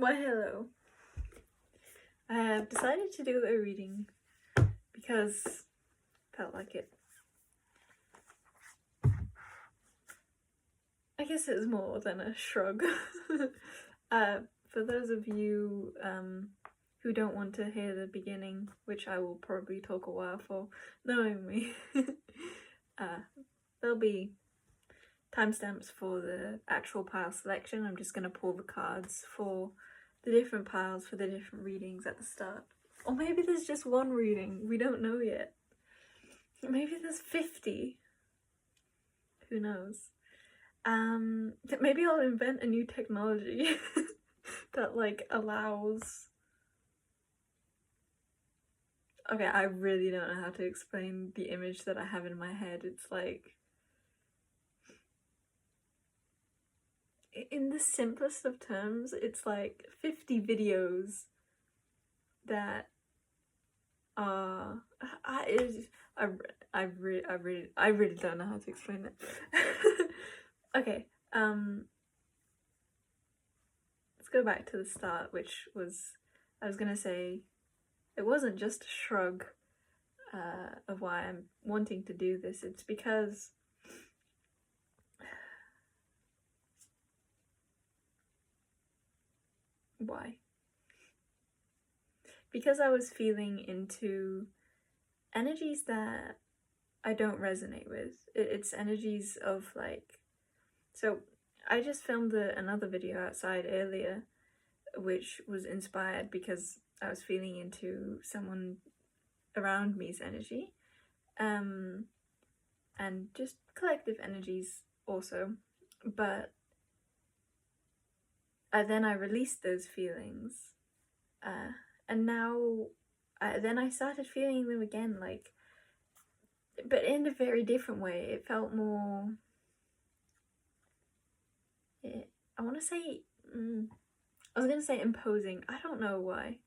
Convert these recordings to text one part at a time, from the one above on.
Why hello. I have decided to do a reading because I felt like it. I guess it's more than a shrug. For those of you who don't want to hear the beginning, which I will probably talk a while for, knowing me, there'll be timestamps for the actual pile selection. I'm just going to pull the cards for the different piles for the different readings at the start. Or maybe there's just one reading, we don't know yet. Maybe there's 50. Who knows? Maybe I'll invent a new technology that like allows... Okay, I really don't know how to explain the image that I have in my head. It's like... in the simplest of terms, it's like 50 videos that are... I really don't know how to explain it. Okay, let's go back to the start, which was, I was gonna say, it wasn't just a shrug of why I'm wanting to do this. It's because why? Because I was feeling into energies that I don't resonate with. It's energies of like... So I just filmed another video outside earlier, which was inspired because I was feeling into someone around me's energy, and just collective energies also. But then I released those feelings, and now then I started feeling them again, like, but in a very different way. It felt more... I want to say... I was gonna say imposing. I don't know why.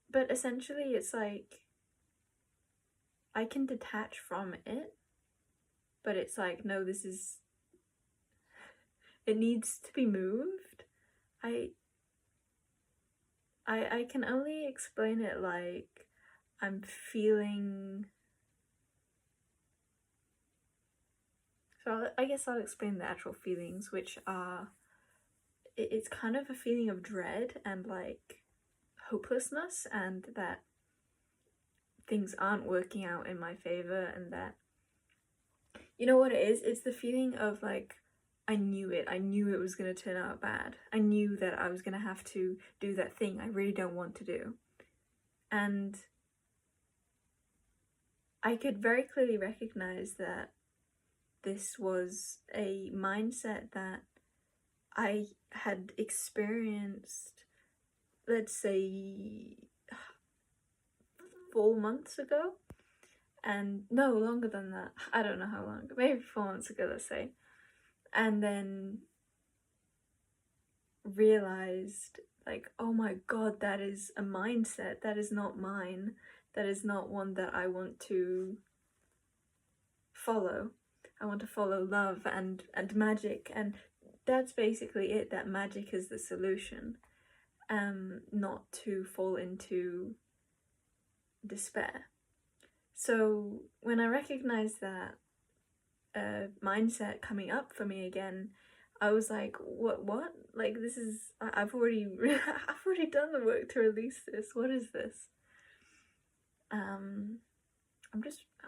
But essentially it's like I can detach from it, but it's like, no, this is... it needs to be moved. I can only explain it like I'm feeling... So I guess I'll explain the actual feelings, which are... it's kind of a feeling of dread and like hopelessness, and that things aren't working out in my favor, and that... you know what it is? It's the feeling of like, I knew it was going to turn out bad. I knew that I was going to have to do that thing I really don't want to do. And I could very clearly recognize that this was a mindset that I had experienced, let's say, 4 months ago. And no, longer than that. I don't know how long. Maybe 4 months ago, let's say. And then realized, like, oh my god, that is a mindset. That is not mine. That is not one that I want to follow. I want to follow love and magic, and that's basically it, that magic is the solution. Not to fall into despair. So when I recognized that mindset coming up for me again, I was like, what? Like, this is... I've already done the work to release this. What is this?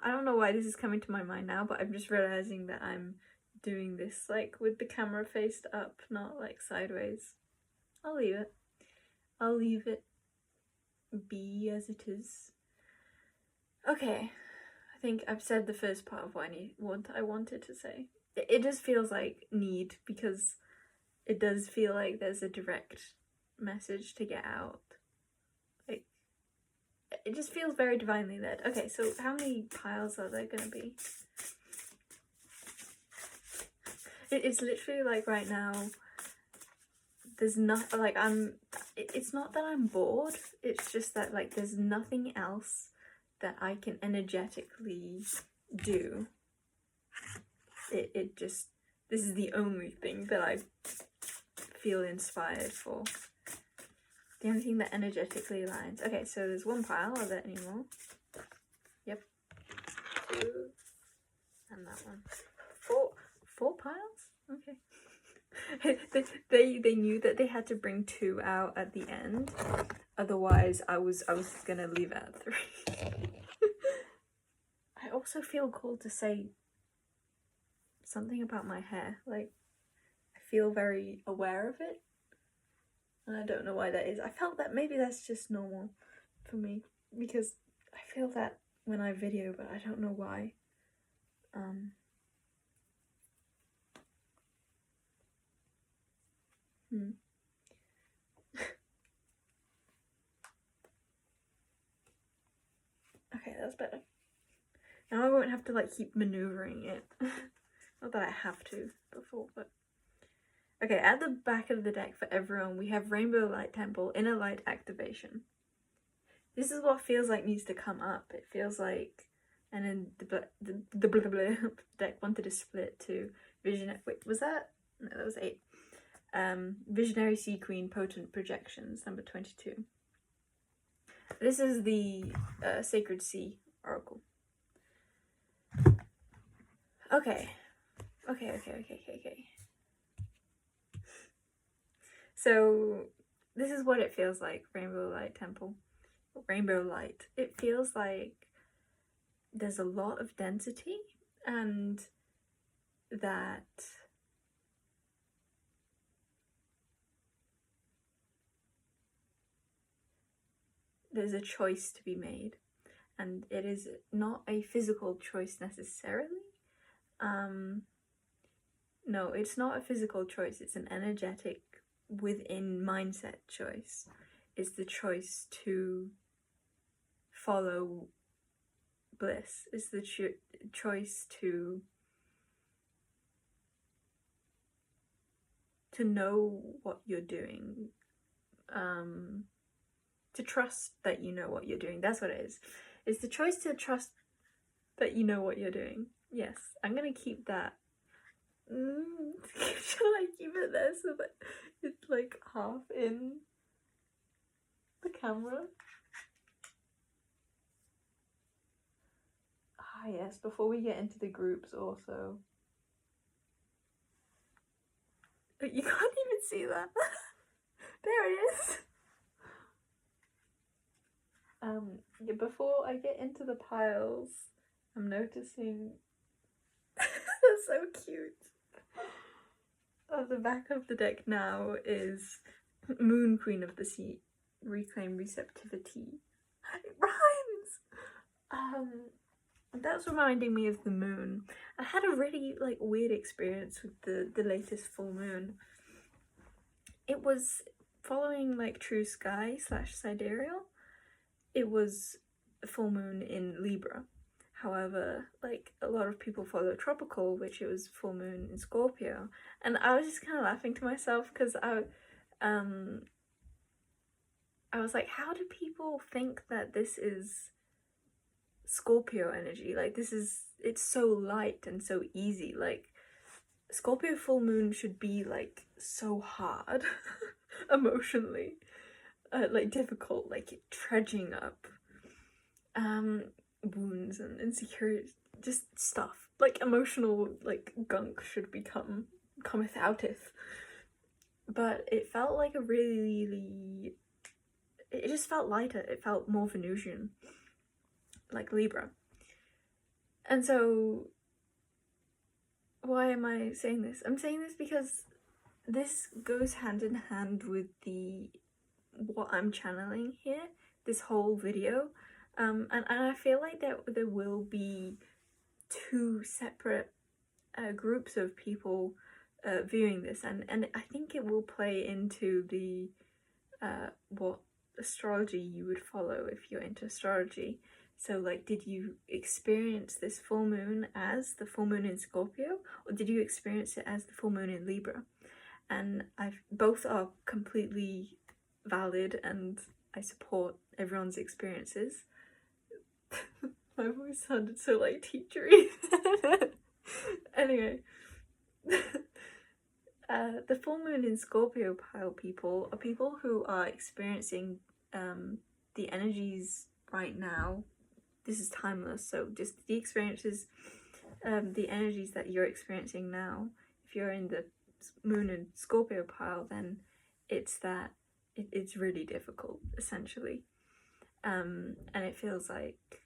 I don't know why this is coming to my mind now, but I'm just realizing that I'm doing this like with the camera faced up, not like sideways. I'll leave it be as it is. Okay, I think I've said the first part of what I wanted to say. It just feels like need, because it does feel like there's a direct message to get out. Like, it just feels very divinely led. Okay, so how many piles are there gonna be? It's literally like right now, there's not like it's not that I'm bored, it's just that like there's nothing else that I can energetically do. It just, this is the only thing that I feel inspired for. The only thing that energetically aligns. Okay, so there's one pile. Are there any more? Yep. 2. And that one. 4 piles? Okay. they knew that they had to bring 2 out at the end. Otherwise, I was gonna leave it at 3. I also feel called to say something about my hair. Like, I feel very aware of it. And I don't know why that is. I felt that maybe that's just normal for me. Because I feel that when I video, but I don't know why. Okay, that's better. Now I won't have to like keep maneuvering it. Not that I have to before, but... Okay, at the back of the deck for everyone, we have Rainbow Light Temple, Inner Light Activation. This is what feels like needs to come up. It feels like... And then the deck wanted to split to Visionary... Wait, was that? No, that was 8. Visionary Sea Queen, Potent Projections, number 22. This is the Sacred Sea Oracle. Okay. So, this is what it feels like, Rainbow Light Temple. Rainbow Light. It feels like there's a lot of density, and that there's a choice to be made, and it is not a physical choice necessarily. No, it's not a physical choice, it's an energetic within mindset choice. It's the choice to follow bliss. It's the choice to know what you're doing, to trust that you know what you're doing. That's what it is. It's the choice to trust that you know what you're doing. Yes, I'm gonna keep that. Shall I keep it there so that it's like half in the camera? Ah yes, before we get into the groups also. But you can't even see that. There it is. Yeah, before I get into the piles, I'm noticing they're so cute. At the back of the deck now is Moon, Queen of the Sea, Reclaim Receptivity. It rhymes! That's reminding me of the moon. I had a really like weird experience with the latest full moon. It was following like True Sky / Sidereal. It was a full moon in Libra. However, like a lot of people follow Tropical, which it was full moon in Scorpio, and I was just kind of laughing to myself because I was like, how do people think that this is Scorpio energy? Like it's so light and so easy. Like Scorpio full moon should be like so hard emotionally, like difficult, like trudging up wounds and insecurities, just stuff like emotional like gunk should cometh outeth. But it felt like a really, it just felt lighter. It felt more Venusian, like Libra. And so why am I saying this? I'm saying this because this goes hand in hand with what I'm channeling here, this whole video. And I feel like there will be 2 separate groups of people viewing this, and I think it will play into the what astrology you would follow if you're into astrology. So like, did you experience this full moon as the full moon in Scorpio, or did you experience it as the full moon in Libra? And both are completely valid, and I support everyone's experiences. My voice sounded so like teachery. Anyway, The full moon in Scorpio pile people are people who are experiencing the energies right now. This is timeless, so just the experiences, the energies that you're experiencing now. If you're in the moon in Scorpio pile, then it's that it's really difficult, essentially. And it feels like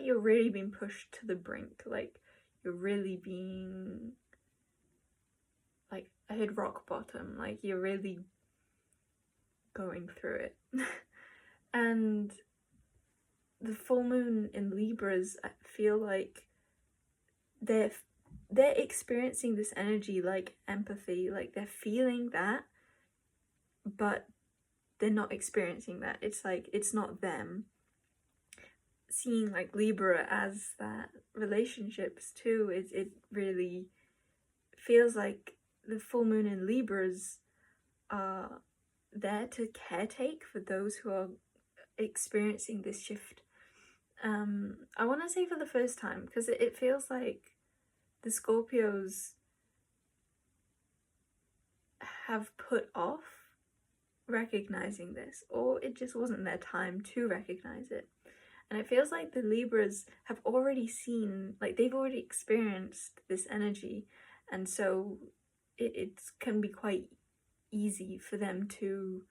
you're really being pushed to the brink, like you're really being, like, I hit rock bottom, like you're really going through it. And the full moon in Libras, I feel like they're experiencing this energy like empathy, like they're feeling that, but they're not experiencing that. It's like, it's not them. Seeing like Libra as that relationships too, it really feels like the full moon in Libras are there to caretake for those who are experiencing this shift. I want to say for the first time, because it feels like the Scorpios have put off recognizing this, or it just wasn't their time to recognize it. And it feels like the Libras have already seen, like they've already experienced this energy, and so it can be quite easy for them to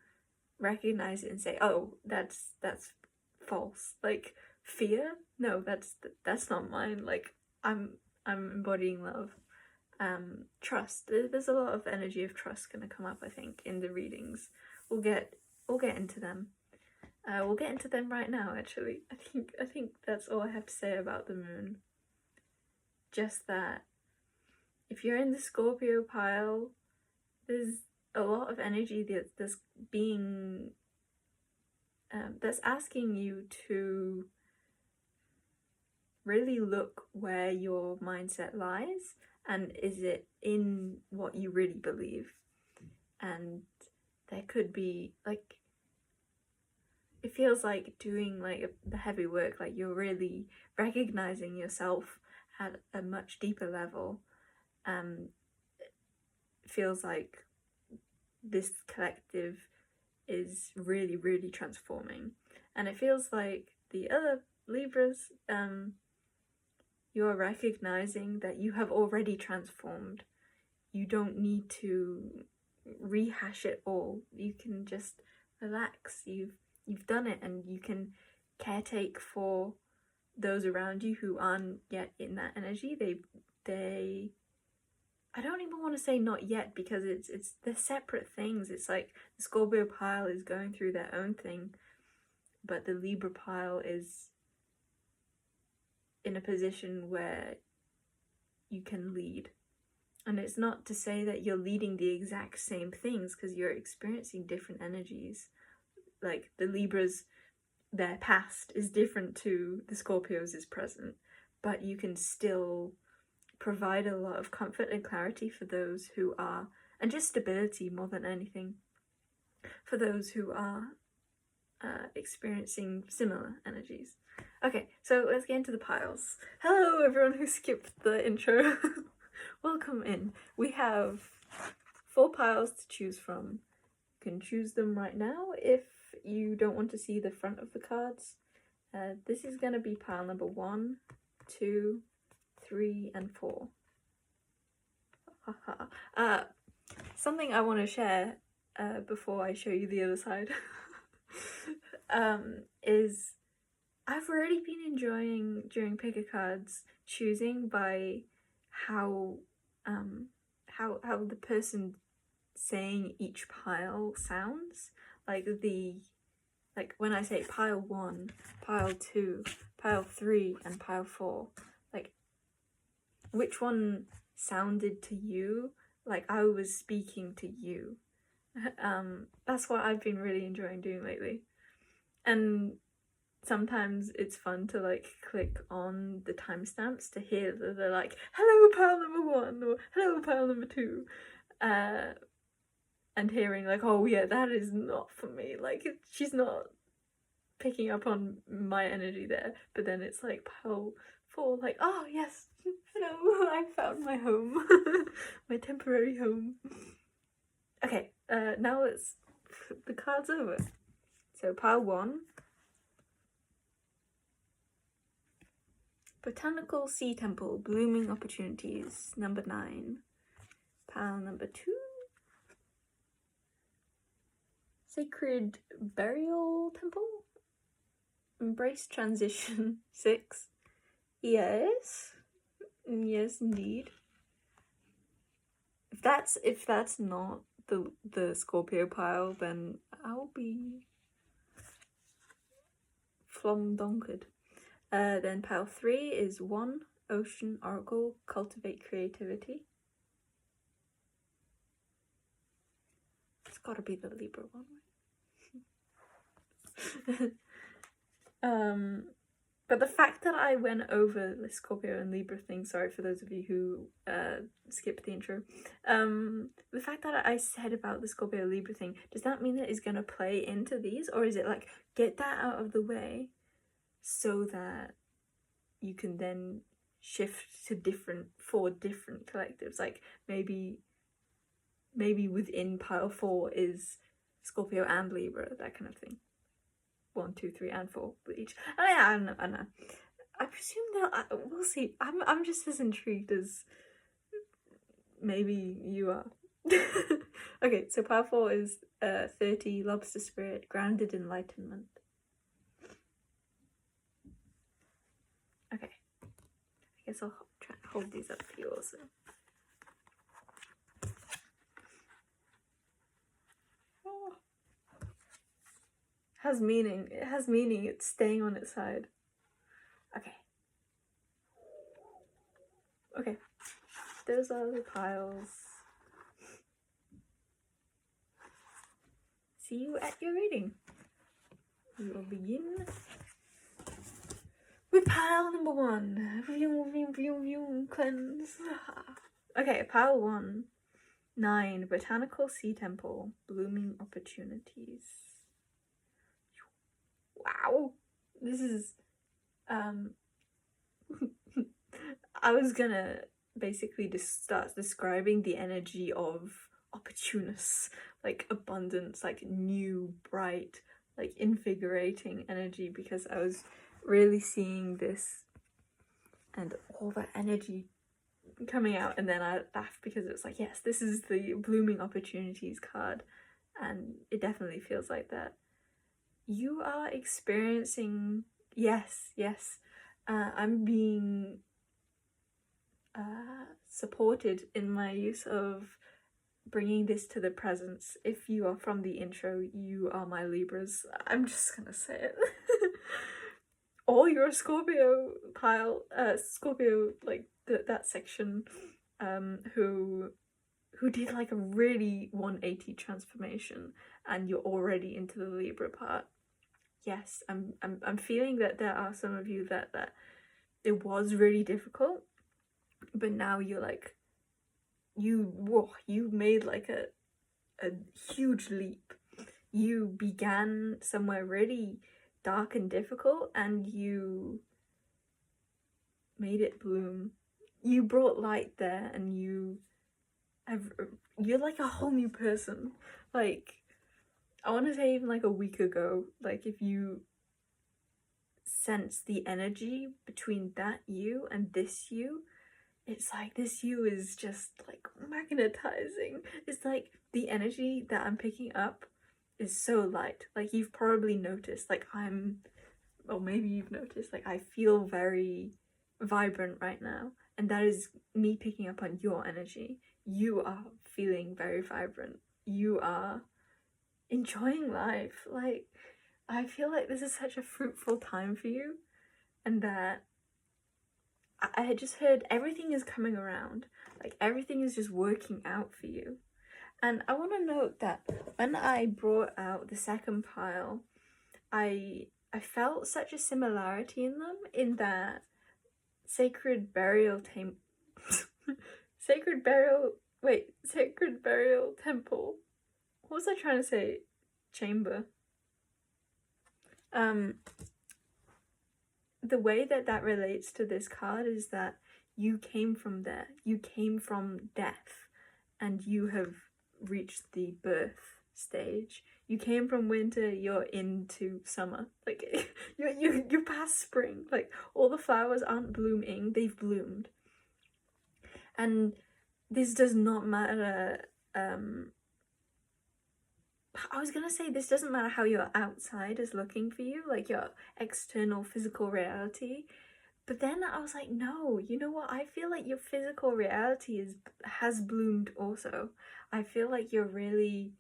recognize it and say, oh, that's false. Like, fear? No, that's not mine. Like, I'm embodying love. Trust. There's a lot of energy of trust gonna come up, I think, in the readings. We'll get into them. We'll get into them right now, actually. I think that's all I have to say about the moon. Just that if you're in the Scorpio pile, there's a lot of energy that's being that's asking you to really look where your mindset lies, and is it in what you really believe. And there could be, like, it feels like doing like the heavy work, like you're really recognizing yourself at a much deeper level. It feels like this collective is really, really transforming. And it feels like the other Libras, you're recognizing that you have already transformed. You don't need to rehash it all. You can just relax. You've done it, and you can caretake for those around you who aren't yet in that energy. They I don't even want to say not yet, because they're separate things. It's like the Scorpio pile is going through their own thing, but the Libra pile is in a position where you can lead. And it's not to say that you're leading the exact same things, because you're experiencing different energies. Like the Libras, their past is different to the Scorpios' present, but you can still provide a lot of comfort and clarity for those who are, and just stability more than anything, for those who are experiencing similar energies. Okay, so let's get into the piles. Hello everyone who skipped the intro. Welcome in. We have 4 piles to choose from. You can choose them right now if you don't want to see the front of the cards. This is going to be pile number 1, 2, 3, and 4. Something I want to share before I show you the other side is I've already been enjoying, during pick a cards, choosing by how the person saying each pile sounds. Like when I say pile 1, pile 2, pile 3, and pile 4, like which one sounded to you like I was speaking to you. That's what I've been really enjoying doing lately. And sometimes it's fun to like click on the timestamps to hear that they're like, hello pile number 1 or hello pile number 2, and hearing like, oh yeah, that is not for me, like she's not picking up on my energy there. But then it's like pile 4, like, oh yes, hello, I found my home. My temporary home. Okay, now let's the cards over. So pile 1, Botanical Sea Temple, Blooming Opportunities, number 9. Pile number 2, Sacred Burial Temple, Embrace Transition, 6. Yes, yes indeed. If that's not the Scorpio pile, then I'll be flumdonkered. Then pile 3 is 1, Ocean Oracle, Cultivate Creativity. It's gotta be the Libra one, right? But the fact that I went over the Scorpio and Libra thing, sorry for those of you who skipped the intro, the fact that I said about the Scorpio Libra thing, does that mean that it's gonna play into these, or is it like, get that out of the way so that you can then shift to 4 different collectives? Like maybe within pile 4 is Scorpio and Libra, that kind of thing. 1, 2, 3, and 4 each. I don't know. I presume that we'll see. I'm just as intrigued as maybe you are. Okay, so pile 4 is 30, Lobster Spirit, Grounded Enlightenment. Okay, I guess I'll try to hold these up for you also. Has meaning. It has meaning. It's staying on its side. Okay. Those are the piles. See you at your reading. We will begin with pile number 1. Cleanse. Okay, pile 1. 9, Botanical Sea Temple, Blooming Opportunities. Wow, this is I was gonna basically just start describing the energy of opportunists, like abundance, like new, bright, like invigorating energy, because I was really seeing this and all that energy coming out, and then I laughed because it's like, yes, this is the Blooming Opportunities card, and it definitely feels like that. You are experiencing, yes, I'm being supported in my use of bringing this to the presence. If you are from the intro, you are my Libras. I'm just gonna say it. Or you're a Scorpio pile, Scorpio, like that section, who did like a really 180 transformation, and you're already into the Libra part. Yes, I'm feeling that there are some of you that it was really difficult, but now you're like, you made like a huge leap. You began somewhere really dark and difficult, and you made it bloom. You brought light there, and you're like a whole new person. Like, I want to say even like a week ago, like if you sense the energy between that you and this you, it's like this you is just like magnetizing. It's like the energy that I'm picking up is so light. Like you've probably noticed, like or maybe you've noticed, like I feel very vibrant right now, and that is me picking up on your energy. You are feeling very vibrant. You are enjoying life. Like, I feel like this is such a fruitful time for you, and that I had just heard everything is coming around. Like, everything is just working out for you. And I want to note that when I brought out the second pile, I felt such a similarity in them, in that Sacred Burial Temple. What was I trying to say? Chamber. the way that relates to this card is that you came from there. You came from death, and you have reached the birth stage. You came from winter, you're into summer. Like, you're past spring. Like, all the flowers aren't blooming, they've bloomed. And this does not matter, I was gonna say this doesn't matter how your outside is looking for you, like your external physical reality. But then I was like, no, you know what? I feel like your physical reality has bloomed also. I feel like you're really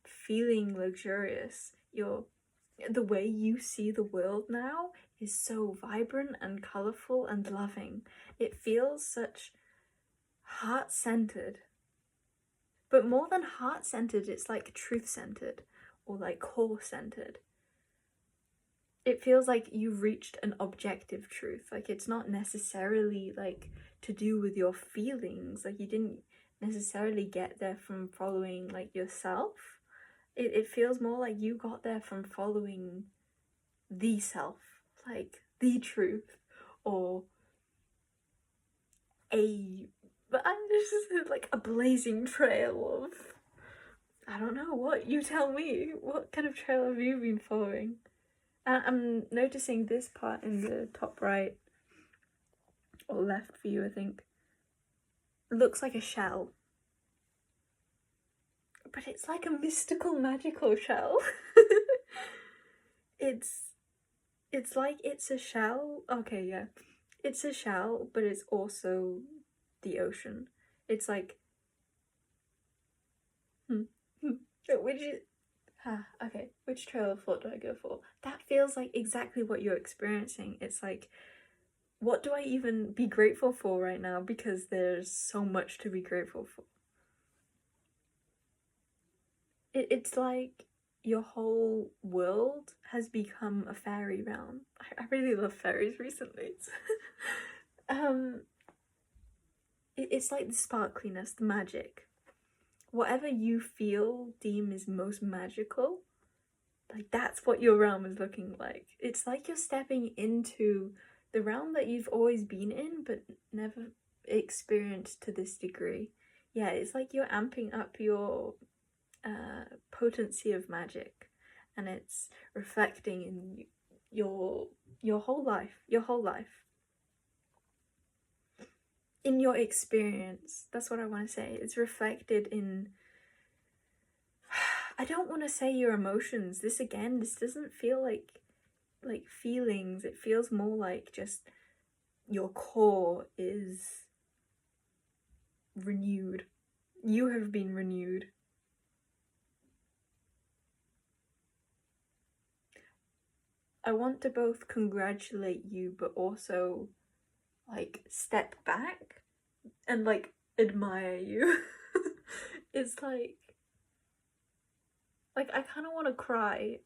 feeling luxurious. The way you see the world now is so vibrant and colourful and loving. It feels such heart-centered. But more than heart-centered, it's like truth-centered or like core-centered. It feels like you've reached an objective truth. Like, it's not necessarily like to do with your feelings. Like, you didn't necessarily get there from following like yourself. It feels more like you got there from following the self, like the truth, or but I'm just like a blazing trail of, I don't know, what, you tell me, what kind of trail have you been following? I'm noticing this part in the top right, or left for you, I think. It looks like a shell. But it's like a mystical, magical shell. It's like it's a shell. Okay, yeah. It's a shell, but it's also the ocean. It's like... which trail of thought do I go for? That feels like exactly what you're experiencing. It's like, what do I even be grateful for right now? Because there's so much to be grateful for. It's like your whole world has become a fairy realm. I really love fairies recently. It's like the sparkliness, the magic. Whatever you deem is most magical, like that's what your realm is looking like. It's like you're stepping into the realm that you've always been in but never experienced to this degree. Yeah, it's like you're amping up your potency of magic, and it's reflecting in your whole life, in your experience. That's what I want to say. It's reflected in, I don't want to say your emotions. This doesn't feel like feelings. It feels more like just your core is renewed. You have been renewed. I want to both congratulate you, but also like step back and like admire you. It's like I kind of want to cry,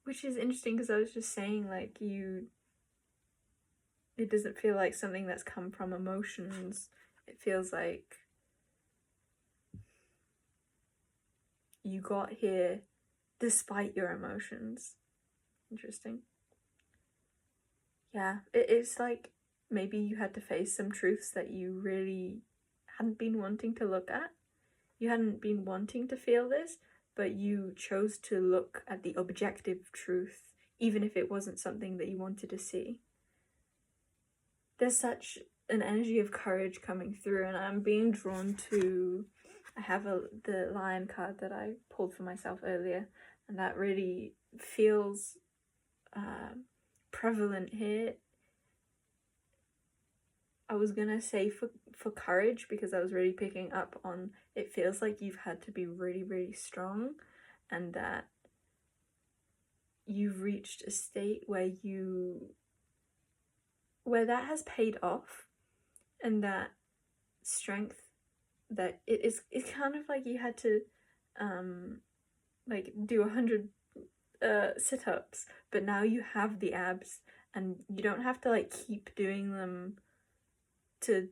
which is interesting because I was just saying like it doesn't feel like something that's come from emotions. It feels like you got here despite your emotions. Interesting. Yeah, it's like maybe you had to face some truths that you really hadn't been wanting to look at. You hadn't been wanting to feel this, but you chose to look at the objective truth, even if it wasn't something that you wanted to see. There's such an energy of courage coming through, and I'm being drawn to... I have the lion card that I pulled for myself earlier, and that really feels prevalent here. I was gonna say for courage, because I was really picking up on it feels like you've had to be really, really strong, and that you've reached a state where that has paid off, and that strength, that it's kind of like you had to like do 100 sit-ups, but now you have the abs and you don't have to like keep doing them to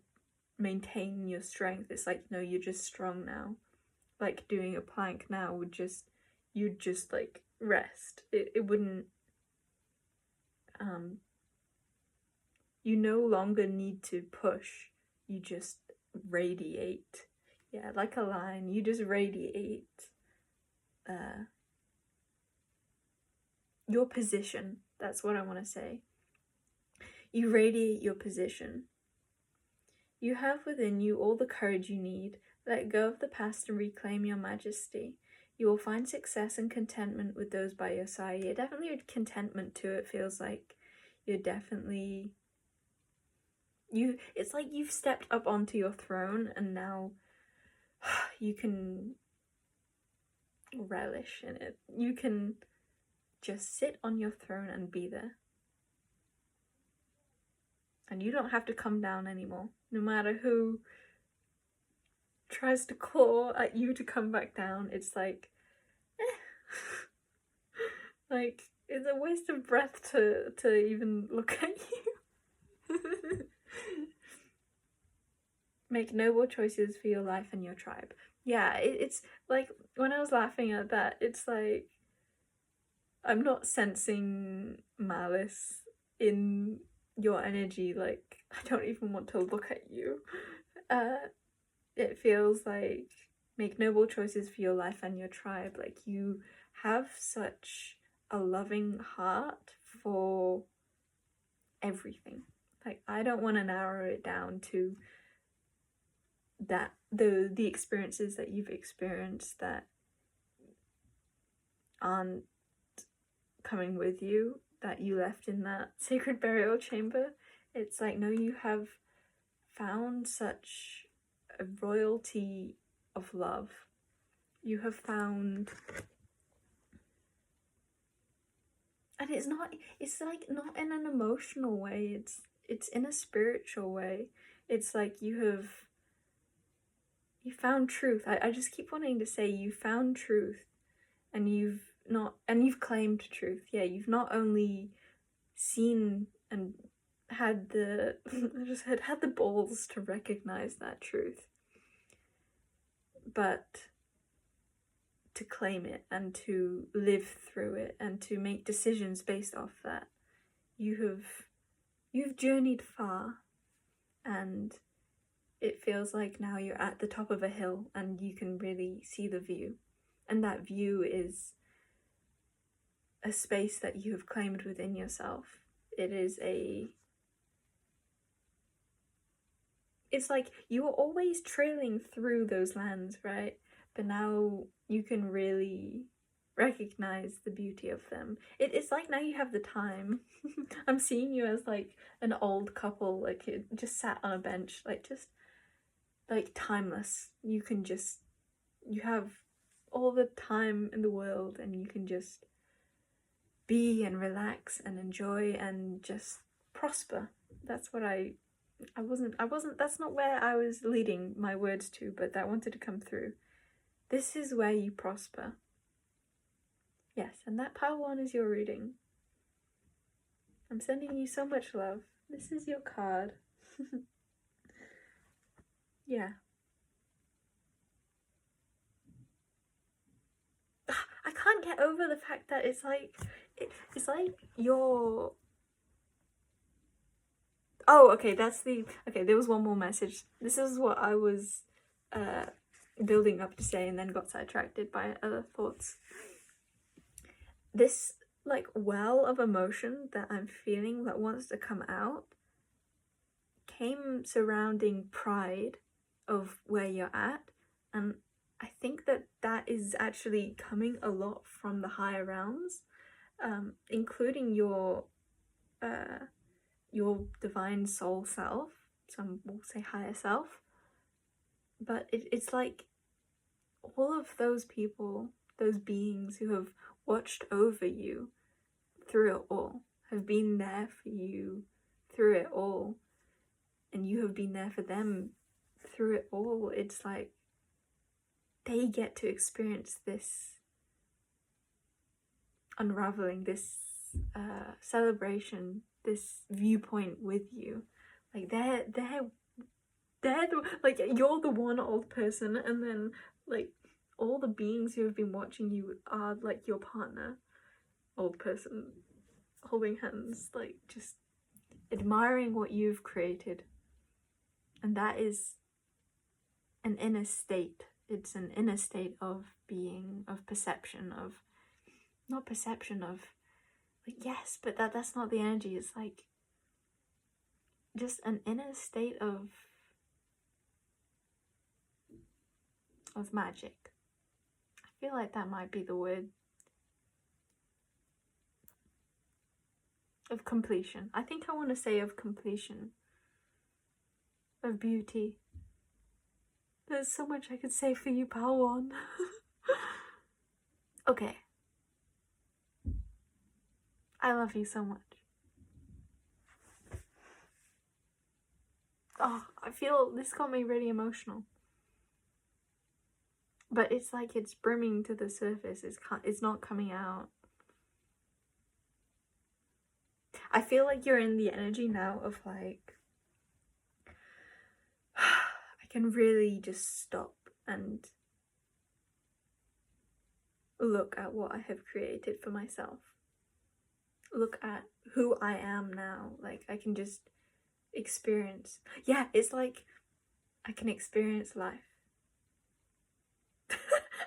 maintain your strength. It's like, no, you're just strong now. Like doing a plank now you'd just like rest. It wouldn't you no longer need to push, you just radiate. Yeah, like a line, you just radiate your position. That's what I want to say. You radiate your position. You have within you all the courage you need. Let go of the past and reclaim your majesty. You will find success and contentment with those by your side. Yeah, definitely with contentment too. It feels like you're definitely... It's like you've stepped up onto your throne and now you can relish in it. You can just sit on your throne and be there. And you don't have to come down anymore. No matter who tries to claw at you to come back down, it's like, like, it's a waste of breath to even look at you. Make noble choices for your life and your tribe. Yeah, it's like, when I was laughing at that, it's like, I'm not sensing malice in your energy. Like, I don't even want to look at you. It feels like, make noble choices for your life and your tribe. Like, you have such a loving heart for everything. Like, I don't want to narrow it down to that, the experiences that you've experienced that aren't coming with you, that you left in that sacred burial chamber. It's like, no, you have found such a royalty of love. You have found, and it's like not in an emotional way, it's in a spiritual way. It's like you found truth. I just keep wanting to say you found truth, and you've claimed truth. Yeah, you've not only seen and had the had the balls to recognize that truth, but to claim it and to live through it and to make decisions based off that. You've journeyed far, and it feels like now you're at the top of a hill and you can really see the view, and that view is a space that you have claimed within yourself. It's like you were always trailing through those lands, right? But now you can really recognize the beauty of them. It's like now you have the time. I'm seeing you as like an old couple, like it just sat on a bench, like just like timeless. You have all the time in the world, and you can just be and relax and enjoy and just prosper. That's what I wasn't, that's not where I was leading my words to, but that wanted to come through. This is where you prosper. Yes, and that pile 1 is your reading. I'm sending you so much love. This is your card. Yeah. I can't get over the fact that it's like you're... Oh, okay, there was one more message. This is what I was building up to say and then got sidetracked by other thoughts. This like well of emotion that I'm feeling that wants to come out came surrounding pride of where you're at, and I think that is actually coming a lot from the higher realms, including your divine soul self, some will say higher self, but it's like all of those people, those beings who have watched over you through it all, have been there for you through it all, and you have been there for them through it all. It's like they get to experience this unraveling, this celebration, this viewpoint with you. Like they're like, you're the one old person, and then like all the beings who have been watching you are like your partner, old person. holding hands, like just admiring what you've created. And that is an inner state. It's an inner state of being, of perception, of not perception of like, yes, but that's not the energy. It's like just an inner state of magic. I feel like that might be the word. Of completion. I think I want to say of completion. Of beauty. There's so much I could say for you, Pal1. Okay. I love you so much. Oh, I feel this got me really emotional. But it's like it's brimming to the surface. It's not coming out. I feel like you're in the energy now of like, I can really just stop and look at what I have created for myself. Look at who I am now. Like, I can just experience. Yeah, it's like I can life.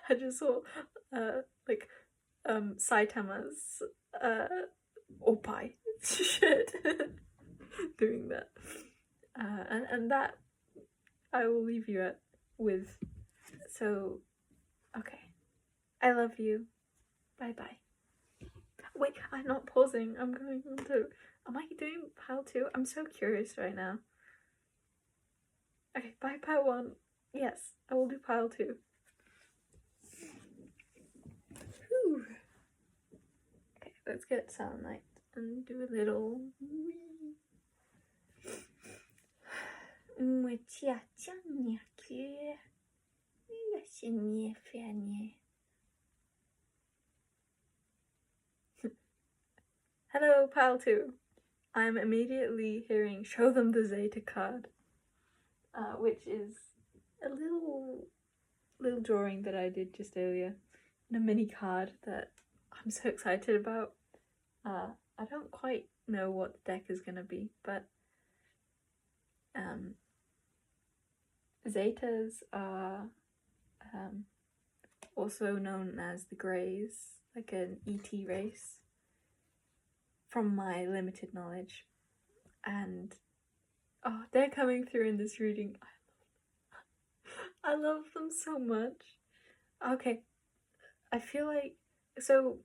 I just saw like Saitama's opai shit doing that. And that I will leave you with. So, okay. I love you. Bye-bye. Wait, I'm not pausing. I'm going on to... Am I doing pile 2? I'm so curious right now. Okay, bye pile 1. Yes, I will do pile 2. Whew. Okay, let's get Sound Night and do a little... Hello, pile 2. I'm immediately hearing show them the Zeta card, which is a little drawing that I did just earlier, and a mini card that I'm so excited about. I don't quite know what the deck is gonna be, but Zetas are also known as the Greys, like an ET race, from my limited knowledge, and oh, they're coming through in this reading. I love them so much. Okay, I feel like, so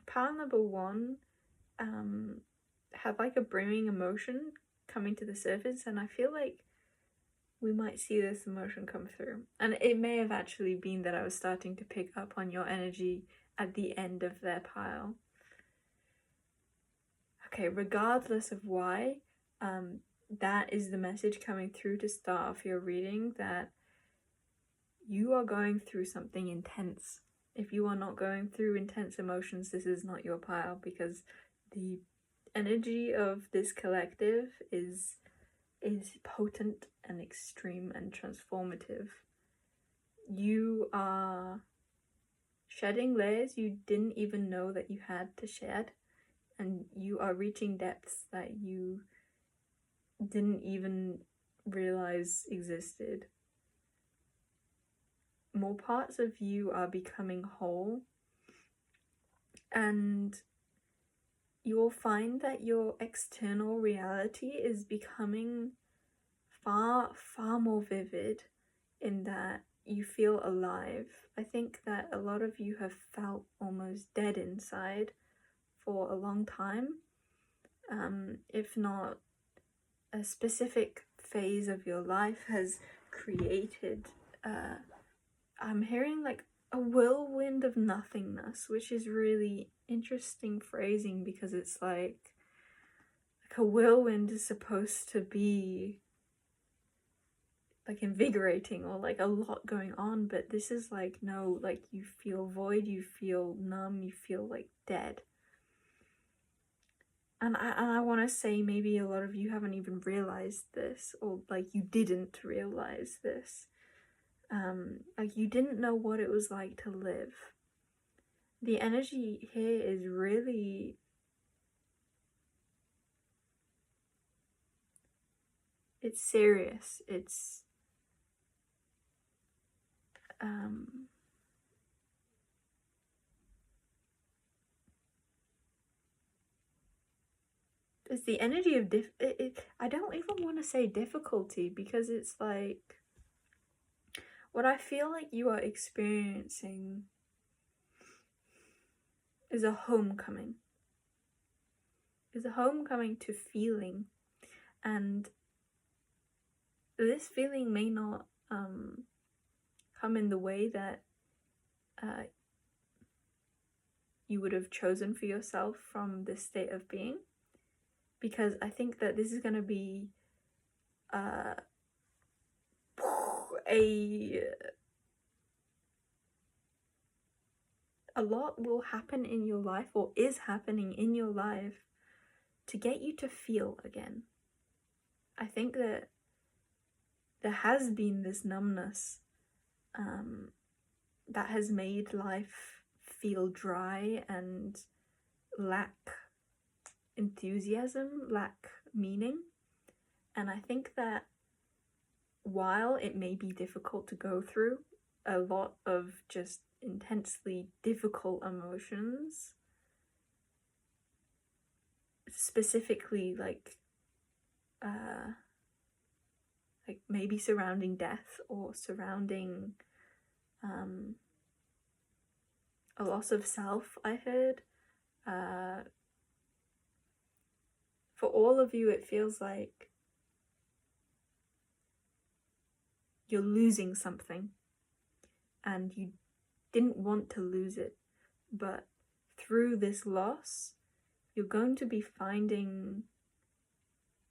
pile number 1 had like a brimming emotion coming to the surface, and I feel like we might see this emotion come through. And it may have actually been that I was starting to pick up on your energy at the end of their pile. Okay, regardless of why, that is the message coming through to start off your reading, that you are going through something intense. If you are not going through intense emotions, this is not your pile, because the energy of this collective is potent and extreme and transformative. You are shedding layers you didn't even know that you had to shed, and you are reaching depths that you didn't even realize existed. More parts of you are becoming whole, and you will find that your external reality is becoming far more vivid, in that you feel alive. I think that a lot of you have felt almost dead inside for a long time, if not a specific phase of your life has created, I'm hearing like a whirlwind of nothingness, which is really interesting phrasing, because it's like a whirlwind is supposed to be like invigorating or like a lot going on, but this is like, no, like you feel void, you feel numb, you feel like dead. And I want to say maybe a lot of you haven't even realized this, or like you didn't realize this. Like you didn't know what it was like to live. The energy here is really it's serious. It's it's the energy of I don't even want to say difficulty, because it's like what I feel like you are experiencing is a homecoming. Is a homecoming to feeling, and this feeling may not come in the way that you would have chosen for yourself from this state of being, because I think that this is going to be a lot will happen in your life, or is happening in your life, to get you to feel again. I think that there has been this numbness that has made life feel dry and lack enthusiasm, lack meaning. And I think that while it may be difficult to go through a lot of just intensely difficult emotions, specifically like maybe surrounding death, or surrounding a loss of self, I heard. For all of you, it feels like you're losing something and you didn't want to lose it, but through this loss, you're going to be finding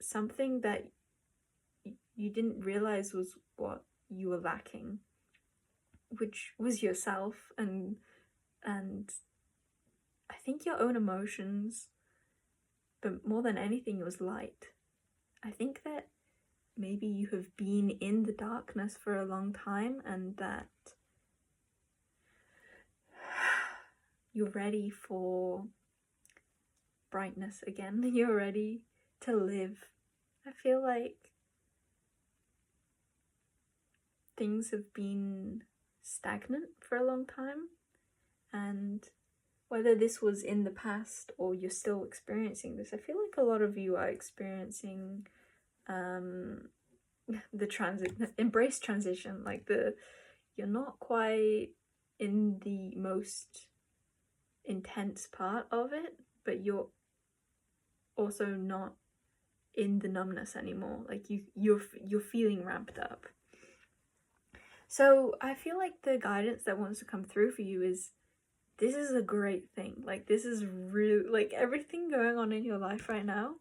something that you didn't realize was what you were lacking, which was yourself, and I think your own emotions, but more than anything, it was light. I think that maybe you have been in the darkness for a long time, and that you're ready for brightness again. You're ready to live. I feel like things have been stagnant for a long time, and whether this was in the past or you're still experiencing this, I feel like a lot of you are experiencing the embrace transition, like you're not quite in the most intense part of it, but you're also not in the numbness anymore. Like you're feeling ramped up. So I feel like the guidance that wants to come through for you is, this is a great thing. Like, this is really, like, everything going on in your life right now,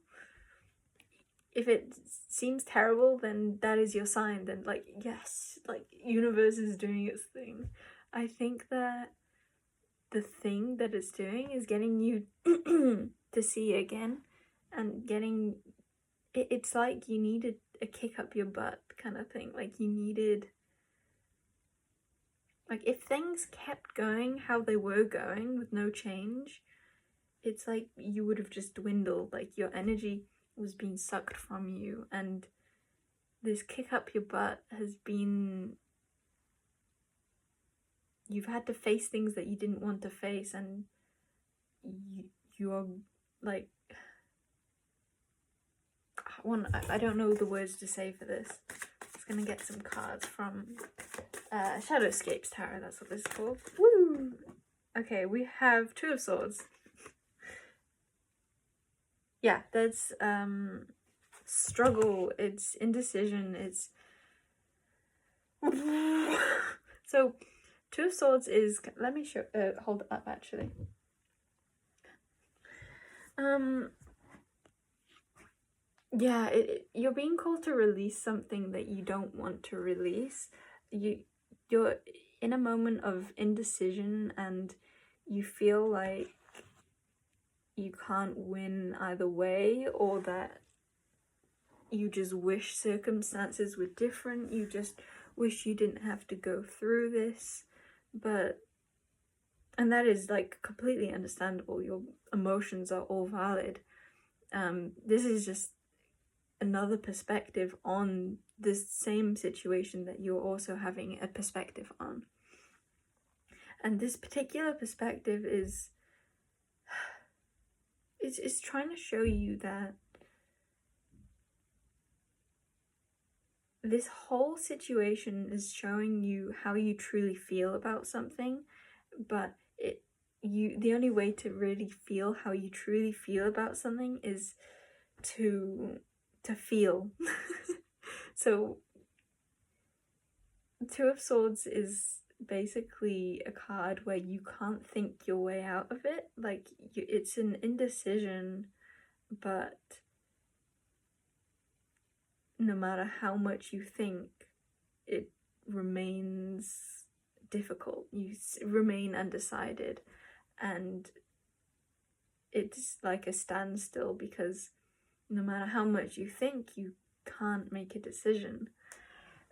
if it seems terrible, then that is your sign. Then, like, yes, like, universe is doing its thing. I think that the thing that it's doing is getting you to see again, and getting it's like you needed a kick up your butt kind of thing. Like, you needed, like, if things kept going how they were going with no change, it's like you would have just dwindled. Like, your energy was being sucked from you, and this kick up your butt has been, you've had to face things that you didn't want to face, and you're like, I don't know the words to say for this. I'm just gonna get some cards from Shadowscapes Tarot, that's what this is called. Woo! Okay, we have Two of Swords. Yeah, that's struggle, it's indecision, it's so Two of Swords is, let me show, hold it up actually. Yeah, you're being called to release something that you don't want to release. You're in a moment of indecision, and you feel like you can't win either way, or that you just wish circumstances were different. You just wish you didn't have to go through this. And that is, like, completely understandable. Your emotions are all valid. This is just another perspective on this same situation that you're also having a perspective on. And this particular perspective is it's trying to show you that this whole situation is showing you how you truly feel about something, but the only way to really feel how you truly feel about something is to feel. So Two of Swords is basically a card where you can't think your way out of it. Like, it's an indecision, but no matter how much you think, it remains difficult. You remain undecided, and it's like a standstill because no matter how much you think, you can't make a decision.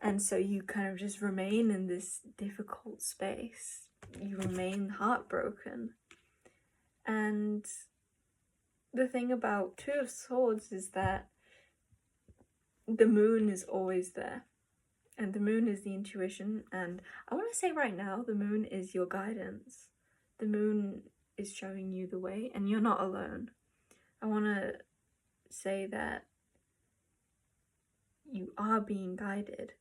And so you kind of just remain in this difficult space. You remain heartbroken. And the thing about Two of Swords is that the moon is always there. And the moon is the intuition. And I want to say right now, the moon is your guidance. The moon is showing you the way, and you're not alone. I want to say that you are being guided.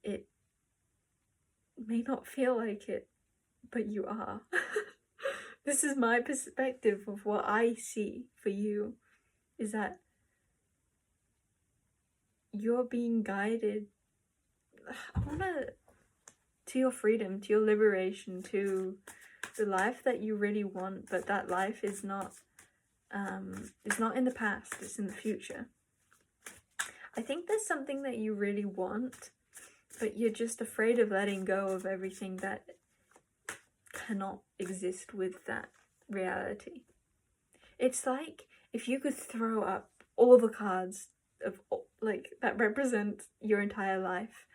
It may not feel like it, but you are. This is my perspective of what I see for you, is that you're being guided to your freedom, to your liberation, to the life that you really want, but that life is not in the past, it's in the future. I think there's something that you really want, but you're just afraid of letting go of everything that cannot exist with that reality. It's like if you could throw up all the cards of like that represent your entire life